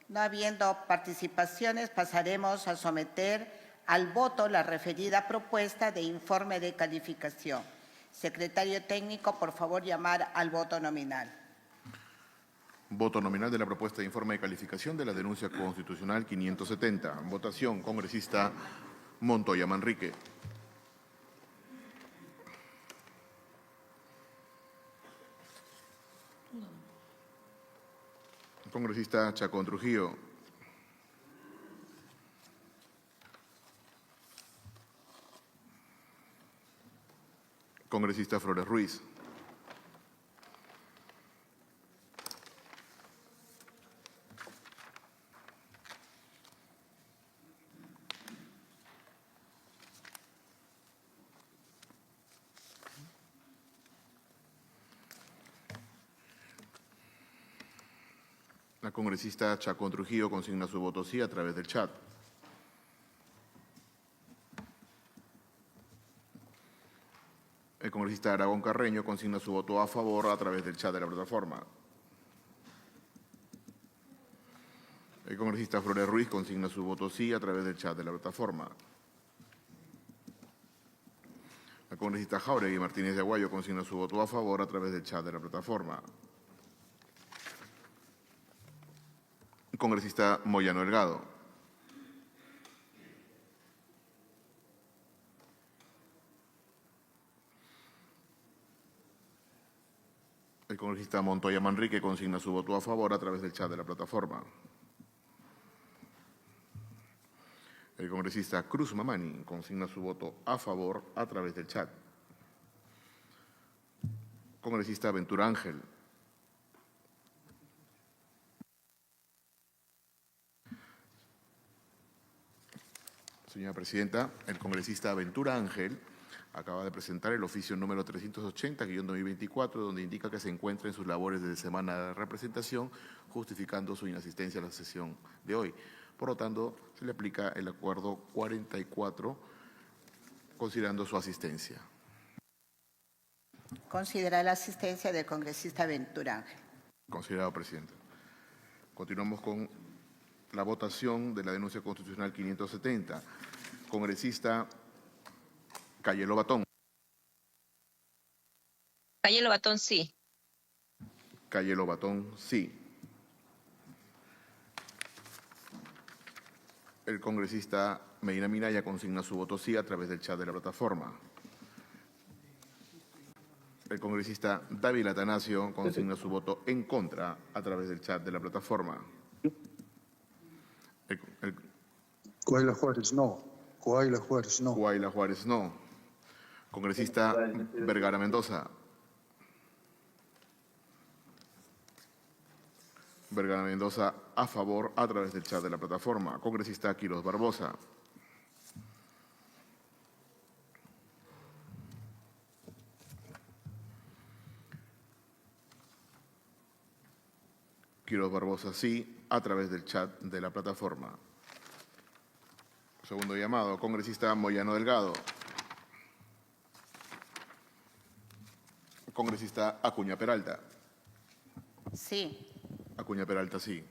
No habiendo participaciones, pasaremos a someter al voto la referida propuesta de informe de calificación. Secretario técnico, por favor, llamar al voto nominal. Voto nominal de la propuesta de informe de calificación de la denuncia constitucional 570. Votación, congresista Montoya Manrique. Congresista Chacón Trujillo. Congresista Flores Ruiz. La congresista Chacón Trujillo consigna su voto sí a través del chat. El congresista Aragón Carreño consigna su voto a favor a través del chat de la plataforma. El congresista Flores Ruiz consigna su voto sí a través del chat de la plataforma. La congresista Jáuregui Martínez de Aguayo consigna su voto a favor a través del chat de la plataforma. El congresista Moyano Delgado. El congresista Montoya Manrique consigna su voto a favor a través del chat de la plataforma. El congresista Cruz Mamani consigna su voto a favor a través del chat. Congresista Ventura Ángel. Señora Presidenta, el congresista Ventura Ángel acaba de presentar el oficio número 380-2024, donde indica que se encuentra en sus labores de semana de representación, justificando su inasistencia a la sesión de hoy. Por lo tanto, se le aplica el acuerdo 44, considerando su asistencia. Considera la asistencia del congresista Ventura Ángel. Considerado, presidente. Continuamos con la votación de la denuncia constitucional 570. Congresista Cayelo Batón. Cayelo Batón, sí. Cayelo Batón, sí. El congresista Medina Minaya consigna su voto sí a través del chat de la plataforma. El congresista David Atanasio consigna su voto en contra a través del chat de la plataforma. Coaila Juárez, no. Coaila Juárez, no. Coaila Juárez, no. Congresista Vergara Mendoza. Vergara Mendoza a favor a través del chat de la plataforma. Congresista Quiroz Barbosa. Quiroz Barbosa, sí, a través del chat de la plataforma. Segundo llamado, congresista Moyano Delgado. Congresista Acuña Peralta. Sí. Acuña Peralta, sí.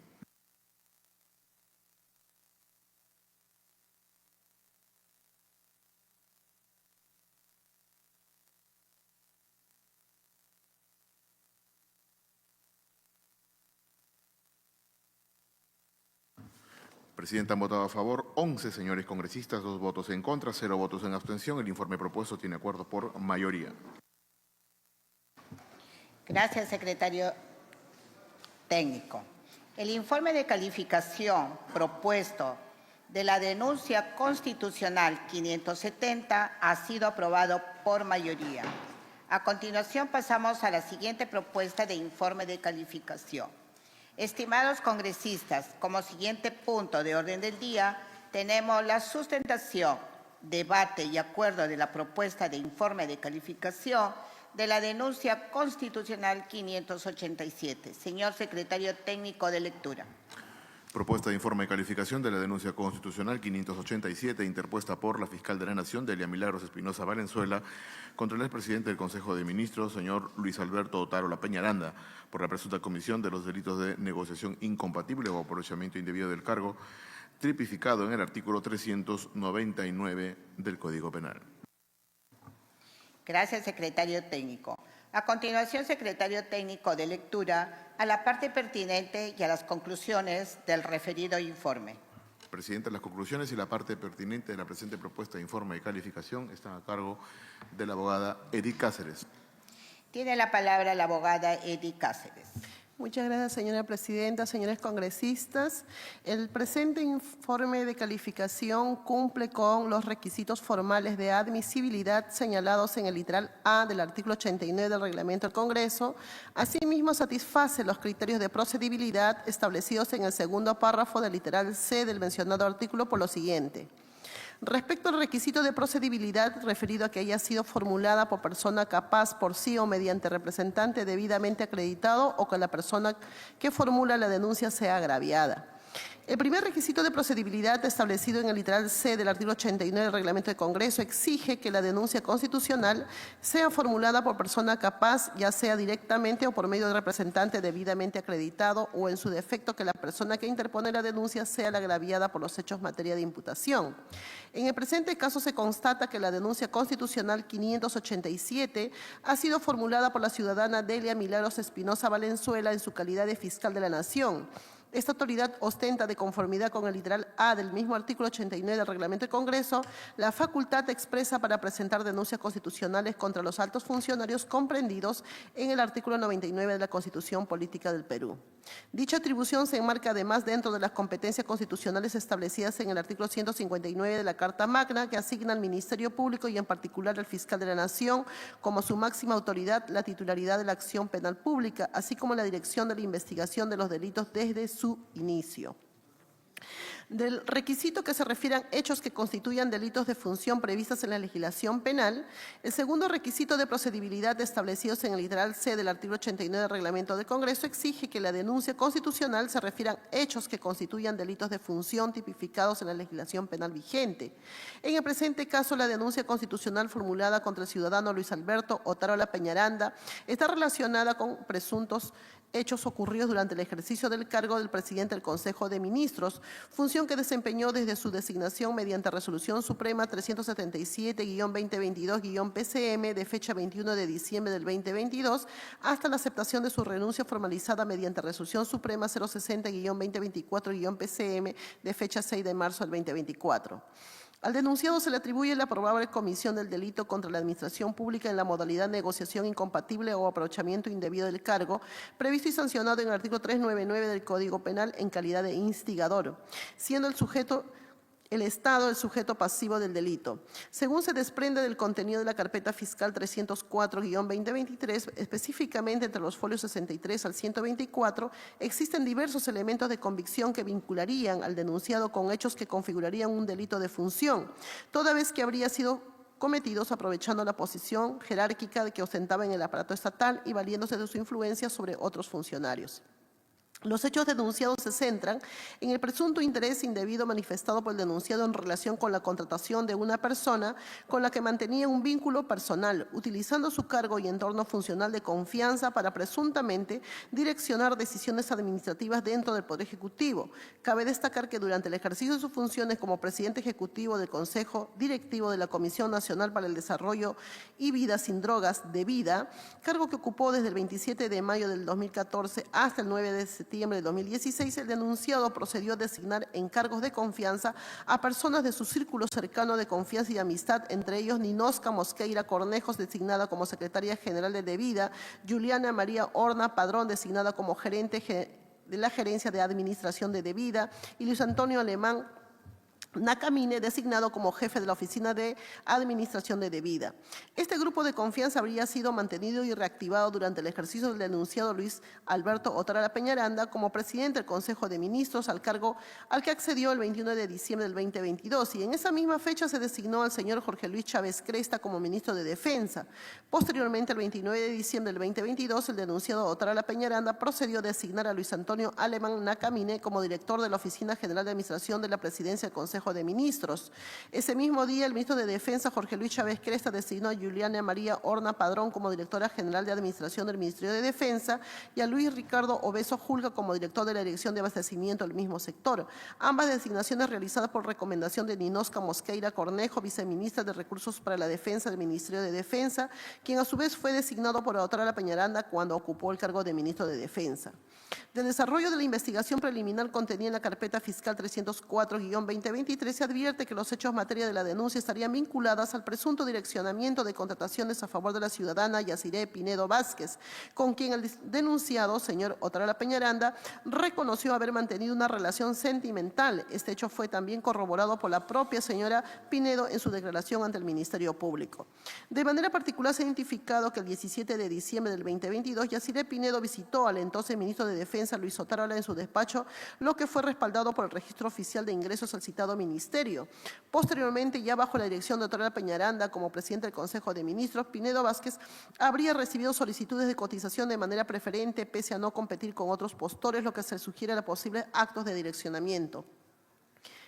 Presidenta, han votado a favor 11 señores congresistas, 2 votos en contra, 0 votos en abstención. El informe propuesto tiene acuerdo por mayoría. Gracias, secretario técnico. El informe de calificación propuesto de la denuncia constitucional 570 ha sido aprobado por mayoría. A continuación pasamos a la siguiente propuesta de informe de calificación. Estimados congresistas, como siguiente punto de orden del día, tenemos la sustentación, debate y acuerdo de la propuesta de informe de calificación de la denuncia constitucional 587. Señor secretario técnico de lectura. Propuesta de informe de calificación de la denuncia constitucional 587 interpuesta por la fiscal de la Nación, Delia Milagros Espinosa Valenzuela, contra el expresidente del Consejo de Ministros, señor Luis Alberto Otárola Peñaranda, por la presunta comisión de los delitos de negociación incompatible o aprovechamiento indebido del cargo, tipificado en el artículo 399 del Código Penal. Gracias, secretario técnico. A continuación, secretario técnico de lectura, a la parte pertinente y a las conclusiones del referido informe. Presidenta, las conclusiones y la parte pertinente de la presente propuesta de informe de calificación están a cargo de la abogada Edith Cáceres. Tiene la palabra la abogada Edith Cáceres. Muchas gracias, señora presidenta, señores congresistas. El presente informe de calificación cumple con los requisitos formales de admisibilidad señalados en el literal A del artículo 89 del Reglamento del Congreso. Asimismo, satisface los criterios de procedibilidad establecidos en el segundo párrafo del literal C del mencionado artículo por lo siguiente. Respecto al requisito de procedibilidad referido a que haya sido formulada por persona capaz por sí o mediante representante debidamente acreditado o que la persona que formula la denuncia sea agraviada. El primer requisito de procedibilidad establecido en el literal C del artículo 89 del Reglamento del Congreso exige que la denuncia constitucional sea formulada por persona capaz, ya sea directamente o por medio de representante debidamente acreditado o en su defecto que la persona que interpone la denuncia sea la agraviada por los hechos materia de imputación. En el presente caso se constata que la denuncia constitucional 587 ha sido formulada por la ciudadana Delia Milagros Espinosa Valenzuela en su calidad de fiscal de la Nación. Esta autoridad ostenta, de conformidad con el literal A del mismo artículo 89 del Reglamento del Congreso, la facultad expresa para presentar denuncias constitucionales contra los altos funcionarios comprendidos en el artículo 99 de la Constitución Política del Perú. Dicha atribución se enmarca además dentro de las competencias constitucionales establecidas en el artículo 159 de la Carta Magna, que asigna al Ministerio Público y en particular al Fiscal de la Nación como su máxima autoridad la titularidad de la acción penal pública, así como la dirección de la investigación de los delitos desde su inicio. Del requisito que se refieran hechos que constituyan delitos de función previstas en la legislación penal, el segundo requisito de procedibilidad establecidos en el literal C del artículo 89 del Reglamento del Congreso exige que la denuncia constitucional se refieran hechos que constituyan delitos de función tipificados en la legislación penal vigente. En el presente caso, la denuncia constitucional formulada contra el ciudadano Luis Alberto Otárola Peñaranda está relacionada con presuntos hechos ocurridos durante el ejercicio del cargo del presidente del Consejo de Ministros, función que desempeñó desde su designación mediante Resolución Suprema 377-2022-PCM de fecha 21 de diciembre del 2022 hasta la aceptación de su renuncia formalizada mediante Resolución Suprema 060-2024-PCM de fecha 6 de marzo del 2024. Al denunciado se le atribuye la probable comisión del delito contra la administración pública en la modalidad negociación incompatible o aprovechamiento indebido del cargo, previsto y sancionado en el artículo 399 del Código Penal en calidad de instigador, siendo el Estado el sujeto pasivo del delito. Según se desprende del contenido de la carpeta fiscal 304-2023, específicamente entre los folios 63 al 124, existen diversos elementos de convicción que vincularían al denunciado con hechos que configurarían un delito de función, toda vez que habría sido cometidos aprovechando la posición jerárquica que ostentaba en el aparato estatal y valiéndose de su influencia sobre otros funcionarios. Los hechos denunciados se centran en el presunto interés indebido manifestado por el denunciado en relación con la contratación de una persona con la que mantenía un vínculo personal, utilizando su cargo y entorno funcional de confianza para presuntamente direccionar decisiones administrativas dentro del Poder Ejecutivo. Cabe destacar que durante el ejercicio de sus funciones como presidente ejecutivo del Consejo Directivo de la Comisión Nacional para el Desarrollo y Vida sin Drogas, de Vida, cargo que ocupó desde el 27 de mayo del 2014 hasta el 9 de septiembre de 2016, el denunciado procedió a designar en cargos de confianza a personas de su círculo cercano de confianza y amistad, entre ellos Ninosca Mosqueira Cornejos, designada como secretaria general de Vida, Juliana María Horna Padrón, designada como gerente de la Gerencia de Administración de Vida, y Luis Antonio Alemán Nacamine, designado como jefe de la Oficina de Administración de Vida. Este grupo de confianza habría sido mantenido y reactivado durante el ejercicio del denunciado Luis Alberto Otárola Peñaranda como presidente del Consejo de Ministros, al cargo al que accedió el 21 de diciembre del 2022, y en esa misma fecha se designó al señor Jorge Luis Chávez Cresta como ministro de Defensa. Posteriormente, el 29 de diciembre del 2022, el denunciado Otárola Peñaranda procedió a designar a Luis Antonio Alemán Nacamine como director de la Oficina General de Administración de la Presidencia del Consejo de Ministros. Ese mismo día, el ministro de Defensa, Jorge Luis Chávez Cresta, designó a Juliana María Horna Padrón como directora general de Administración del Ministerio de Defensa y a Luis Ricardo Obeso Julga como director de la Dirección de Abastecimiento del mismo sector. Ambas designaciones realizadas por recomendación de Ninosca Mosqueira Cornejo, viceministra de Recursos para la Defensa del Ministerio de Defensa, quien a su vez fue designado por Otárola Peñaranda cuando ocupó el cargo de ministro de Defensa. Del desarrollo de la investigación preliminar contenida en la carpeta fiscal 304-2023 se advierte que los hechos materia de la denuncia estarían vinculadas al presunto direccionamiento de contrataciones a favor de la ciudadana Yaciré Pinedo Vázquez, con quien el denunciado, señor Otárola Peñaranda, reconoció haber mantenido una relación sentimental. Este hecho fue también corroborado por la propia señora Pinedo en su declaración ante el Ministerio Público. De manera particular se ha identificado que el 17 de diciembre del 2022, Yaciré Pinedo visitó al entonces ministro de Defensa, Luis Otárola, en su despacho, lo que fue respaldado por el registro oficial de ingresos al citado ministerio. Posteriormente, ya bajo la dirección de Otárola Peñaranda como presidente del Consejo de Ministros, Pinedo Vázquez habría recibido solicitudes de cotización de manera preferente, pese a no competir con otros postores, lo que se sugiere a posibles actos de direccionamiento.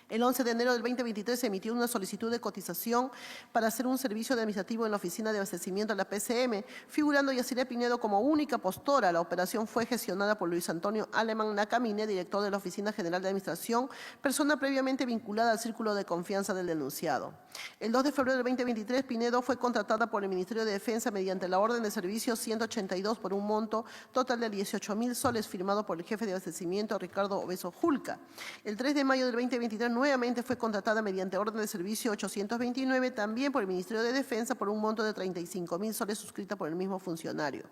El 11 de enero del 2023 se emitió una solicitud de cotización para hacer un servicio administrativo en la Oficina de Abastecimiento de la PCM, figurando Yaciré Pinedo como única postora. La operación fue gestionada por Luis Antonio Alemán Nacamine, director de la Oficina General de Administración, persona previamente vinculada al círculo de confianza del denunciado. El 2 de febrero del 2023, Pinedo fue contratada por el Ministerio de Defensa mediante la orden de servicio 182 por un monto total de 18.000 soles, firmado por el jefe de abastecimiento Ricardo Obeso Julca. El 3 de mayo del 2023, nuevamente fue contratada mediante orden de servicio 829, también por el Ministerio de Defensa, por un monto de 35.000 soles suscrita por el mismo funcionario.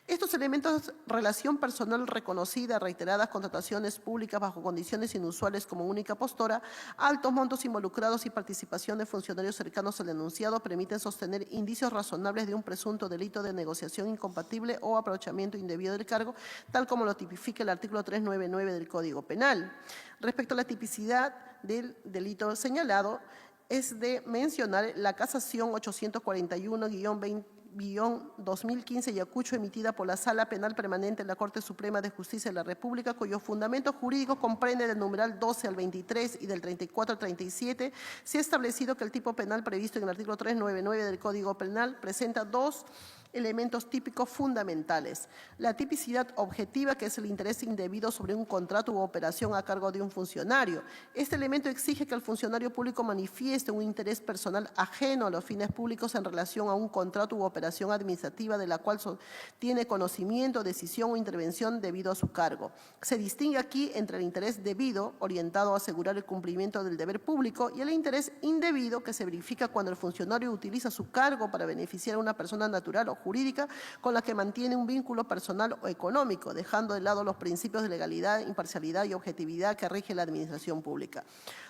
Estos elementos, relación personal reconocida, reiteradas contrataciones públicas bajo condiciones inusuales como única postora, altos montos involucrados y participación de funcionarios cercanos al denunciado permiten sostener indicios razonables de un presunto delito de negociación incompatible o aprovechamiento indebido del cargo, tal como lo tipifica el artículo 399 del Código Penal. Respecto a la tipicidad del delito señalado, es de mencionar la casación 841-20-2015 Ayacucho, emitida por la Sala Penal Permanente de la Corte Suprema de Justicia de la República, cuyo fundamento jurídico comprende del numeral 12 al 23 y del 34 al 37, se ha establecido que el tipo penal previsto en el artículo 399 del Código Penal presenta dos elementos típicos fundamentales: la tipicidad objetiva, que es el interés indebido sobre un contrato u operación a cargo de un funcionario. Este elemento exige que el funcionario público manifieste un interés personal ajeno a los fines públicos en relación a un contrato u operación administrativa de la cual tiene conocimiento, decisión o intervención debido a su cargo. Se distingue aquí entre el interés debido, orientado a asegurar el cumplimiento del deber público, y el interés indebido, que se verifica cuando el funcionario utiliza su cargo para beneficiar a una persona natural o jurídica con la que mantiene un vínculo personal o económico, dejando de lado los principios de legalidad, imparcialidad y objetividad que rige la administración pública.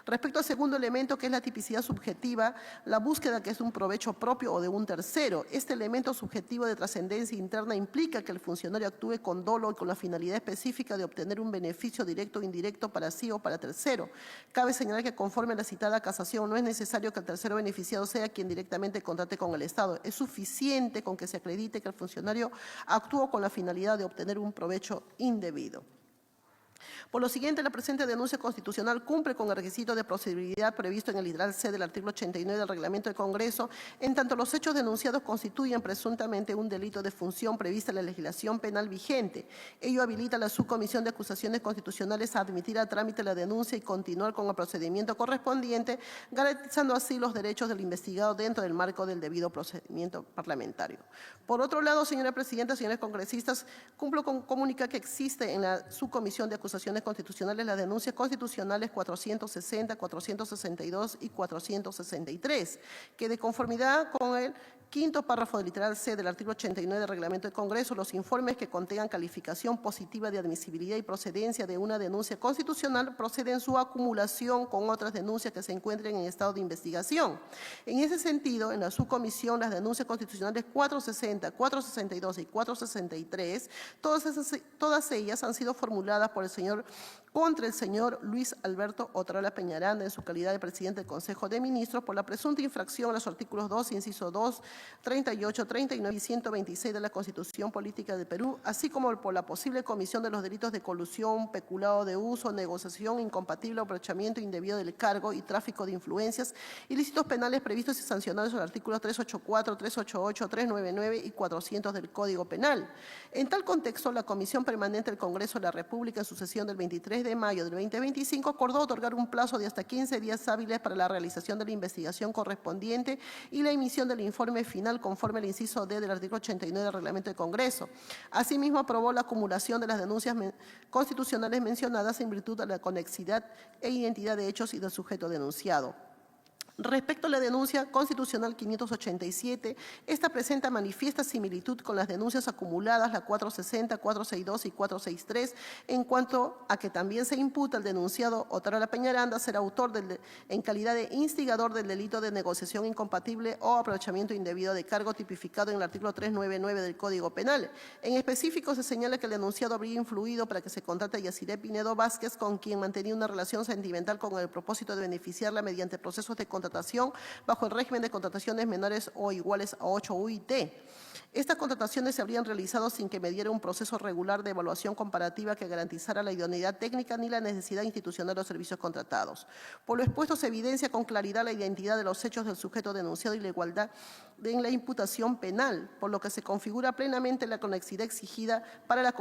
Respecto al segundo elemento, que es la tipicidad subjetiva, la búsqueda que es un provecho propio o de un tercero. Este elemento subjetivo de trascendencia interna implica que el funcionario actúe con dolo y con la finalidad específica de obtener un beneficio directo o indirecto para sí o para tercero. Cabe señalar que conforme a la citada casación no es necesario que el tercero beneficiado sea quien directamente contrate con el Estado. Es suficiente con que se acredite que el funcionario actuó con la finalidad de obtener un provecho indebido. Por lo siguiente, la presente denuncia constitucional cumple con el requisito de procedibilidad previsto en el literal C del artículo 89 del Reglamento del Congreso, en tanto los hechos denunciados constituyen presuntamente un delito de función prevista en la legislación penal vigente. Ello habilita a la Subcomisión de Acusaciones Constitucionales a admitir a trámite la denuncia y continuar con el procedimiento correspondiente, garantizando así los derechos del investigado dentro del marco del debido procedimiento parlamentario. Por otro lado, señora Presidenta, señores congresistas, cumplo con comunicar que existe en la Subcomisión de Acusaciones Constitucionales las denuncias constitucionales 460, 462 y 463, que de conformidad con el quinto párrafo del literal C del artículo 89 del Reglamento del Congreso, los informes que contengan calificación positiva de admisibilidad y procedencia de una denuncia constitucional proceden su acumulación con otras denuncias que se encuentren en estado de investigación. En ese sentido, en la subcomisión, las denuncias constitucionales 460, 462 y 463, todas ellas han sido formuladas por contra el señor Luis Alberto Otarola Peñaranda en su calidad de presidente del Consejo de Ministros por la presunta infracción a los artículos 2, inciso 2, 38, 39 y 126 de la Constitución Política del Perú, así como por la posible comisión de los delitos de colusión, peculado de uso, negociación incompatible, aprovechamiento indebido del cargo y tráfico de influencias, ilícitos penales previstos y sancionados en los artículos 384, 388, 399 y 400 del Código Penal. En tal contexto, la Comisión Permanente del Congreso de la República, en su sesión del 23 de mayo del 2025, acordó otorgar un plazo de hasta 15 días hábiles para la realización de la investigación correspondiente y la emisión del informe final conforme al inciso D del artículo 89 del Reglamento del Congreso. Asimismo, aprobó la acumulación de las denuncias constitucionales mencionadas en virtud de la conexidad e identidad de hechos y del sujeto denunciado. Respecto a la denuncia constitucional 587, esta presenta manifiesta similitud con las denuncias acumuladas, la 460, 462 y 463, en cuanto a que también se imputa al denunciado Otarola Peñaranda ser autor en calidad de instigador del delito de negociación incompatible o aprovechamiento indebido de cargo tipificado en el artículo 399 del Código Penal. En específico, se señala que el denunciado habría influido para que se contrate a Yaciré Pinedo Vázquez, con quien mantenía una relación sentimental con el propósito de beneficiarla mediante procesos de contratación bajo el régimen de contrataciones menores o iguales a 8 UIT. Estas contrataciones se habrían realizado sin que mediara un proceso regular de evaluación comparativa que garantizara la idoneidad técnica ni la necesidad institucional de los servicios contratados. Por lo expuesto, se evidencia con claridad la identidad de los hechos del sujeto denunciado y la igualdad en la imputación penal, por lo que se configura plenamente la conexidad exigida para la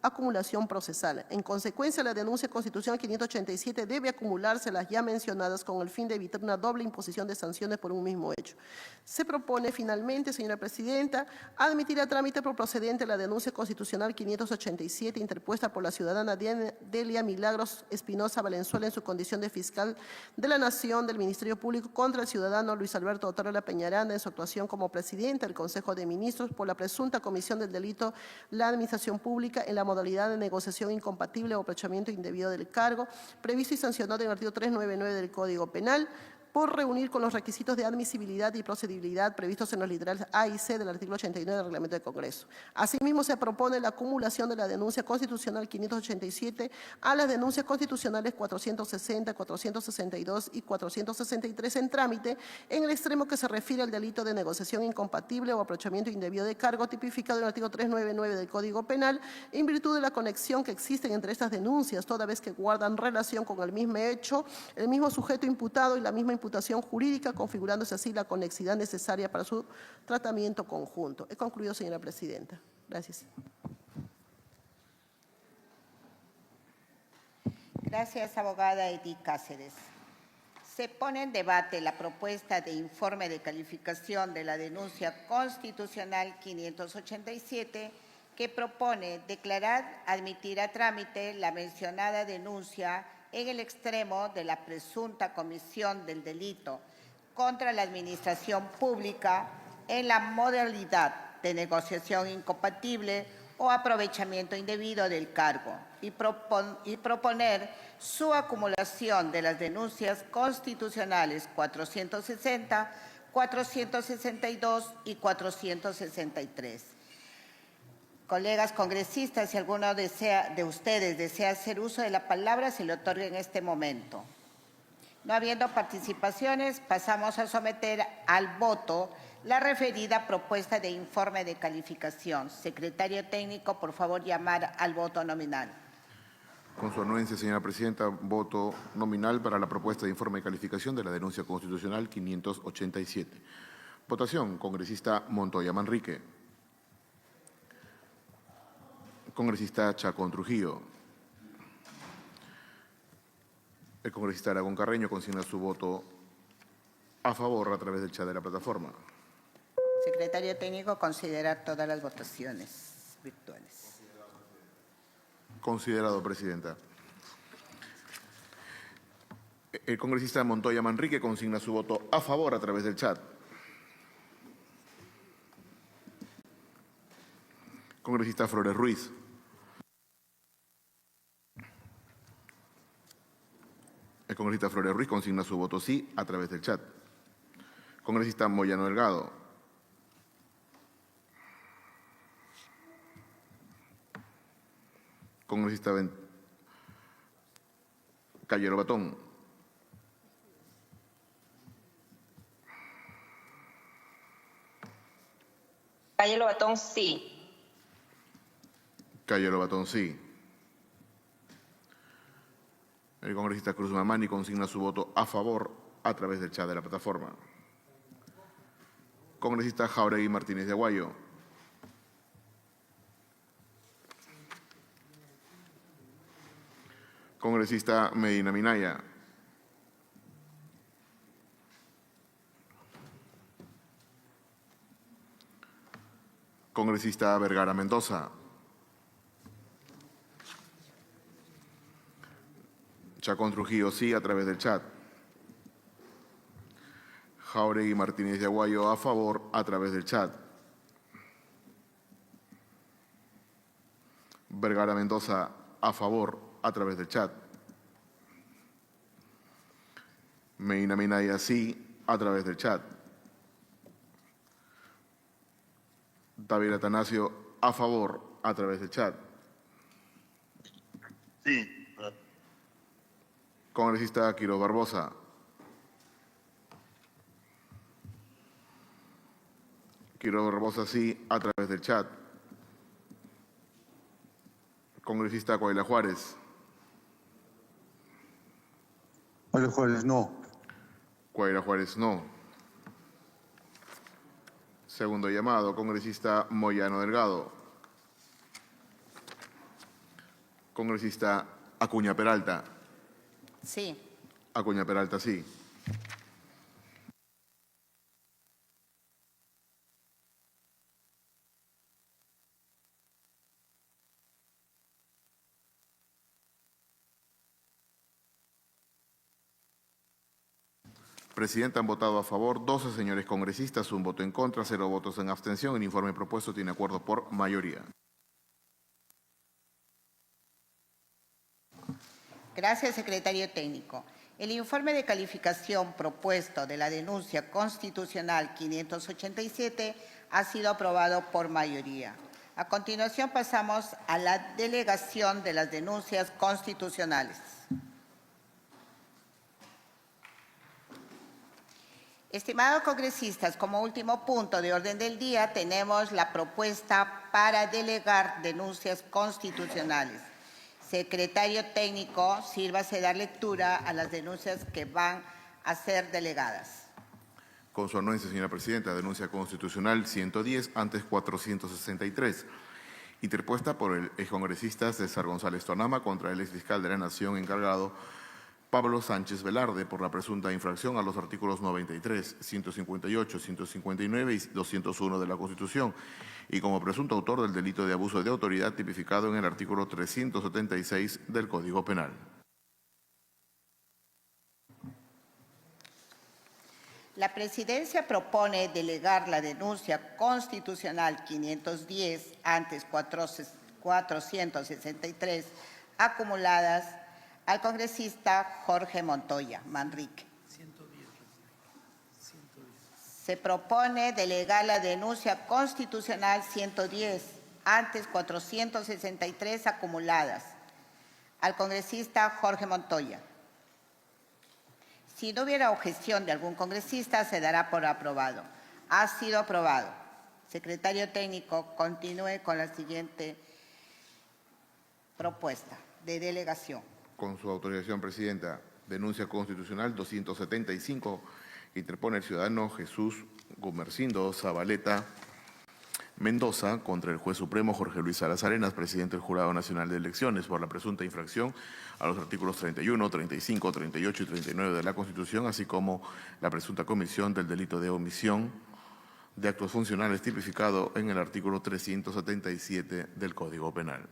acumulación procesal. En consecuencia, la denuncia constitucional 587 debe acumularse las ya mencionadas con el fin de evitar una doble imposición de sanciones por un mismo hecho. Se propone finalmente, señora Presidenta, admitir a trámite por procedente la denuncia constitucional 587 interpuesta por la ciudadana Delia Milagros Espinosa Valenzuela en su condición de fiscal de la Nación del Ministerio Público contra el ciudadano Luis Alberto Otarola Peñaranda en su actuación como presidente del Consejo de Ministros por la presunta comisión del delito la administración pública en la modalidad de negociación incompatible o aprovechamiento indebido del cargo, previsto y sancionado en el artículo 399 del Código Penal, por reunir con los requisitos de admisibilidad y procedibilidad previstos en los literales A y C del artículo 89 del Reglamento del Congreso. Asimismo, se propone la acumulación de la denuncia constitucional 587 a las denuncias constitucionales 460, 462 y 463 en trámite, en el extremo que se refiere al delito de negociación incompatible o aprovechamiento indebido de cargo tipificado en el artículo 399 del Código Penal, en virtud de la conexión que existen entre estas denuncias, toda vez que guardan relación con el mismo hecho, el mismo sujeto imputado y la misma imputación jurídica, configurándose así la conexidad necesaria para su tratamiento conjunto. He concluido, señora Presidenta. Gracias. Gracias, abogada Edith Cáceres. Se pone en debate la propuesta de informe de calificación de la denuncia constitucional 587 que propone declarar admitir a trámite la mencionada denuncia en el extremo de la presunta comisión del delito contra la administración pública en la modalidad de negociación incompatible o aprovechamiento indebido del cargo y proponer su acumulación de las denuncias constitucionales 460, 462 y 463. Colegas congresistas, si alguno de ustedes desea hacer uso de la palabra, se le otorga en este momento. No habiendo participaciones, pasamos a someter al voto la referida propuesta de informe de calificación. Secretario técnico, por favor, llamar al voto nominal. Con su anuencia, señora presidenta, voto nominal para la propuesta de informe de calificación de la denuncia constitucional 587. Votación. Congresista Montoya Manrique. Congresista Chacón Trujillo. El congresista Aragón Carreño consigna su voto a favor a través del chat de la plataforma. Secretario técnico, considerar todas las votaciones virtuales. Considerado, presidenta. El congresista Montoya Manrique consigna su voto a favor a través del chat. Congresista Flores Ruiz. El congresista Flores Ruiz consigna su voto sí a través del chat. Congresista Moyano Delgado. Congresista Calle Lobatón. Calle Lobatón, sí. Calle Lobatón, sí. El congresista Cruz Mamani consigna su voto a favor a través del chat de la plataforma. Congresista Jauregui Martínez de Aguayo. Congresista Medina Minaya. Congresista Vergara Mendoza. Chacón Trujillo, sí, a través del chat. Jauregui Martínez de Aguayo, a favor, a través del chat. Vergara Mendoza, a favor, a través del chat. Medina Minaya, sí, a través del chat. David Atanasio, a favor, a través del chat. Sí. Congresista Quiroz Barbosa. Quiroz Barbosa, sí, a través del chat. Congresista Coahuila Juárez. Coahuila Juárez, no. Coahuila Juárez, no. Segundo llamado, congresista Moyano Delgado. Congresista Acuña Peralta. Sí. Acuña Peralta, sí. Presidenta, han votado a favor 12 señores congresistas, un voto en contra, 0 votos en abstención. El informe propuesto tiene acuerdo por mayoría. Gracias, secretario técnico. El informe de calificación propuesto de la denuncia constitucional 587 ha sido aprobado por mayoría. A continuación pasamos a la delegación de las denuncias constitucionales. Estimados congresistas, como último punto de orden del día tenemos la propuesta para delegar denuncias constitucionales. Secretario técnico, sírvase dar lectura a las denuncias que van a ser delegadas. Con su anuencia, señora presidenta, denuncia constitucional 110 antes 463, interpuesta por el excongresista César González Tonama contra el exfiscal de la Nación encargado Pablo Sánchez Velarde por la presunta infracción a los artículos 93, 158, 159 y 201 de la Constitución y como presunto autor del delito de abuso de autoridad tipificado en el artículo 376 del Código Penal. La Presidencia propone delegar la denuncia constitucional 510 antes 463 acumuladas al congresista Jorge Montoya Manrique. Se propone delegar la denuncia constitucional 110 antes 463 acumuladas al congresista Jorge Montoya. Si no hubiera objeción de algún congresista, se dará por aprobado. Ha sido aprobado. Secretario técnico, continúe con la siguiente propuesta. de delegación. Con su autorización, Presidenta, denuncia constitucional 275 que interpone el ciudadano Jesús Gumersindo Zabaleta Mendoza contra el juez supremo Jorge Luis Salas Arenas, presidente del Jurado Nacional de Elecciones, por la presunta infracción a los artículos 31, 35, 38 y 39 de la Constitución, así como la presunta comisión del delito de omisión de actos funcionales tipificado en el artículo 377 del Código Penal.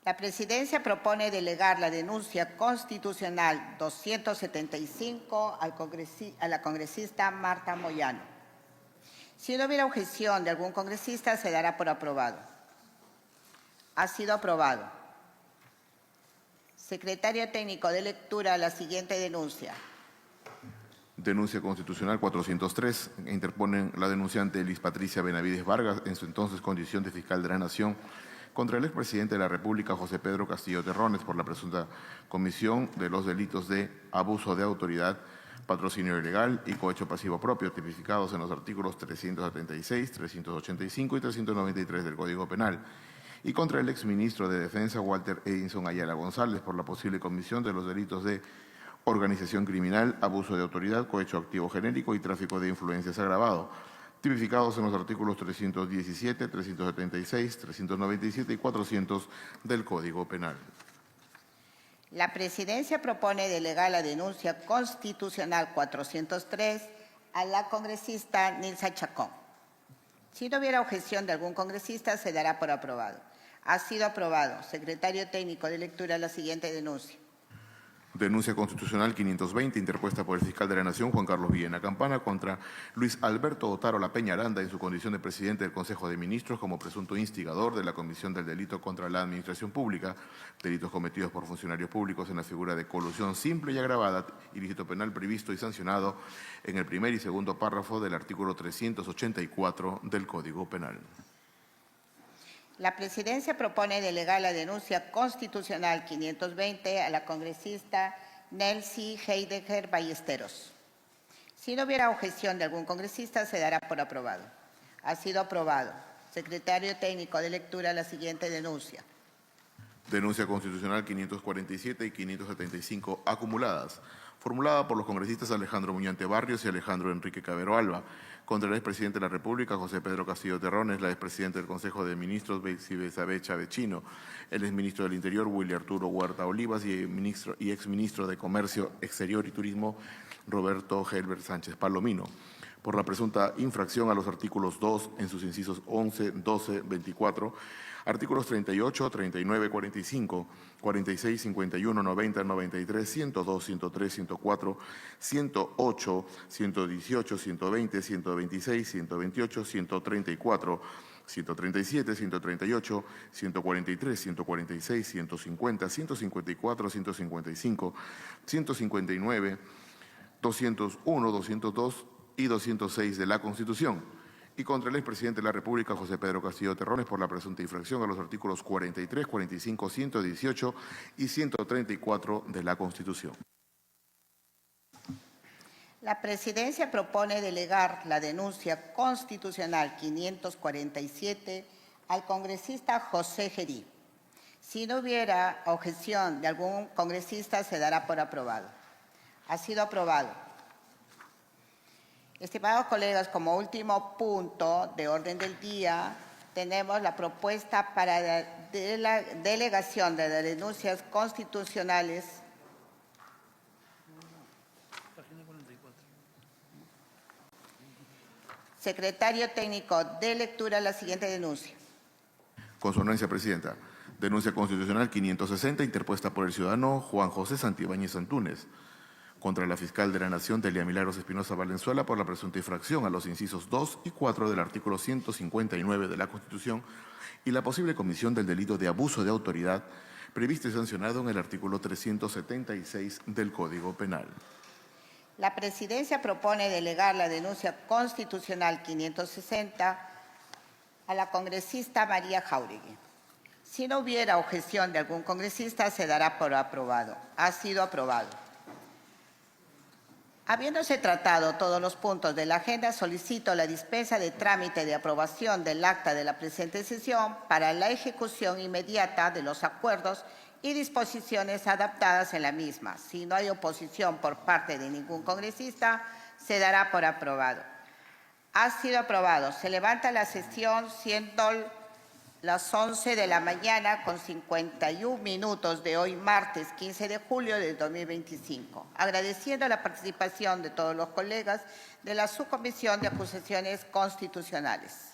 La Presidencia propone delegar la denuncia constitucional 275 a la congresista Marta Moyano. Si no hubiera objeción de algún congresista, se dará por aprobado. Ha sido aprobado. Secretario Técnico de lectura, la siguiente denuncia. Denuncia constitucional 403. Interponen la denunciante Liz Patricia Benavides Vargas, en su entonces condición de fiscal de la Nación, contra el expresidente de la República, José Pedro Castillo Terrones, por la presunta comisión de los delitos de abuso de autoridad, patrocinio ilegal y cohecho pasivo propio, tipificados en los artículos 376, 385 y 393 del Código Penal, y contra el exministro de Defensa, Walter Edinson Ayala González, por la posible comisión de los delitos de organización criminal, abuso de autoridad, cohecho activo genérico y tráfico de influencias agravado, tipificados en los artículos 317, 376, 397 y 400 del Código Penal. La Presidencia propone delegar la denuncia constitucional 403 a la congresista Nilsa Chacón. Si no hubiera objeción de algún congresista, se dará por aprobado. Ha sido aprobado. Secretario Técnico de lectura, la siguiente denuncia. Denuncia constitucional 520, interpuesta por el fiscal de la Nación, Juan Carlos Villena Campana, contra Luis Alberto Otárola Peña Aranda, en su condición de presidente del Consejo de Ministros, como presunto instigador de la comisión del delito contra la administración pública, delitos cometidos por funcionarios públicos en la figura de colusión simple y agravada, ilícito penal previsto y sancionado en el primer y segundo párrafo del artículo 384 del Código Penal. La Presidencia propone delegar la denuncia constitucional 520 a la congresista Nelcy Heidegger Ballesteros. Si no hubiera objeción de algún congresista, se dará por aprobado. Ha sido aprobado. Secretario Técnico de lectura, la siguiente denuncia. Denuncia constitucional 547 y 575 acumuladas, formulada por los congresistas Alejandro Muñante Barrios y Alejandro Enrique Cabero Alba, contra el expresidente de la República, José Pedro Castillo Terrones, la expresidenta del Consejo de Ministros, Betsy Chavechino, el exministro del Interior, Willy Arturo Huerta Olivas, y exministro de Comercio Exterior y Turismo, Roberto Helbert Sánchez Palomino, por la presunta infracción a los artículos 2 en sus incisos 11, 12, 24, artículos 38, 39, 45, 46, 51, 90, 93, 102, 103, 104, 108, 118, 120, 126, 128, 134, 137, 138, 143, 146, 150, 154, 155, 159, 201, 202 y 206 de la Constitución, y contra el expresidente de la República, José Pedro Castillo Terrones, por la presunta infracción a los artículos 43, 45, 118 y 134 de la Constitución. La Presidencia propone delegar la denuncia constitucional 547 al congresista José Gerí. Si no hubiera objeción de algún congresista, se dará por aprobado. Ha sido aprobado. Estimados colegas, como último punto de orden del día, tenemos la propuesta para la delegación de las denuncias constitucionales . Secretario Técnico de lectura, la siguiente denuncia. Con su anuencia, Presidenta. Denuncia constitucional 560, interpuesta por el ciudadano Juan José Santibáñez Antúnez, contra la fiscal de la Nación, Delia Milagros Espinosa Valenzuela, por la presunta infracción a los incisos 2 y 4 del artículo 159 de la Constitución y la posible comisión del delito de abuso de autoridad previsto y sancionado en el artículo 376 del Código Penal. La Presidencia propone delegar la denuncia constitucional 560 a la congresista María Jáuregui. Si no hubiera objeción de algún congresista, se dará por aprobado. Ha sido aprobado. Habiéndose tratado todos los puntos de la agenda, solicito la dispensa de trámite de aprobación del acta de la presente sesión para la ejecución inmediata de los acuerdos y disposiciones adaptadas en la misma. Si no hay oposición por parte de ningún congresista, se dará por aprobado. Ha sido aprobado. Se levanta la sesión siendo las 11 de la mañana con 51 minutos de hoy, martes 15 de julio del 2025. Agradeciendo la participación de todos los colegas de la Subcomisión de Acusaciones Constitucionales.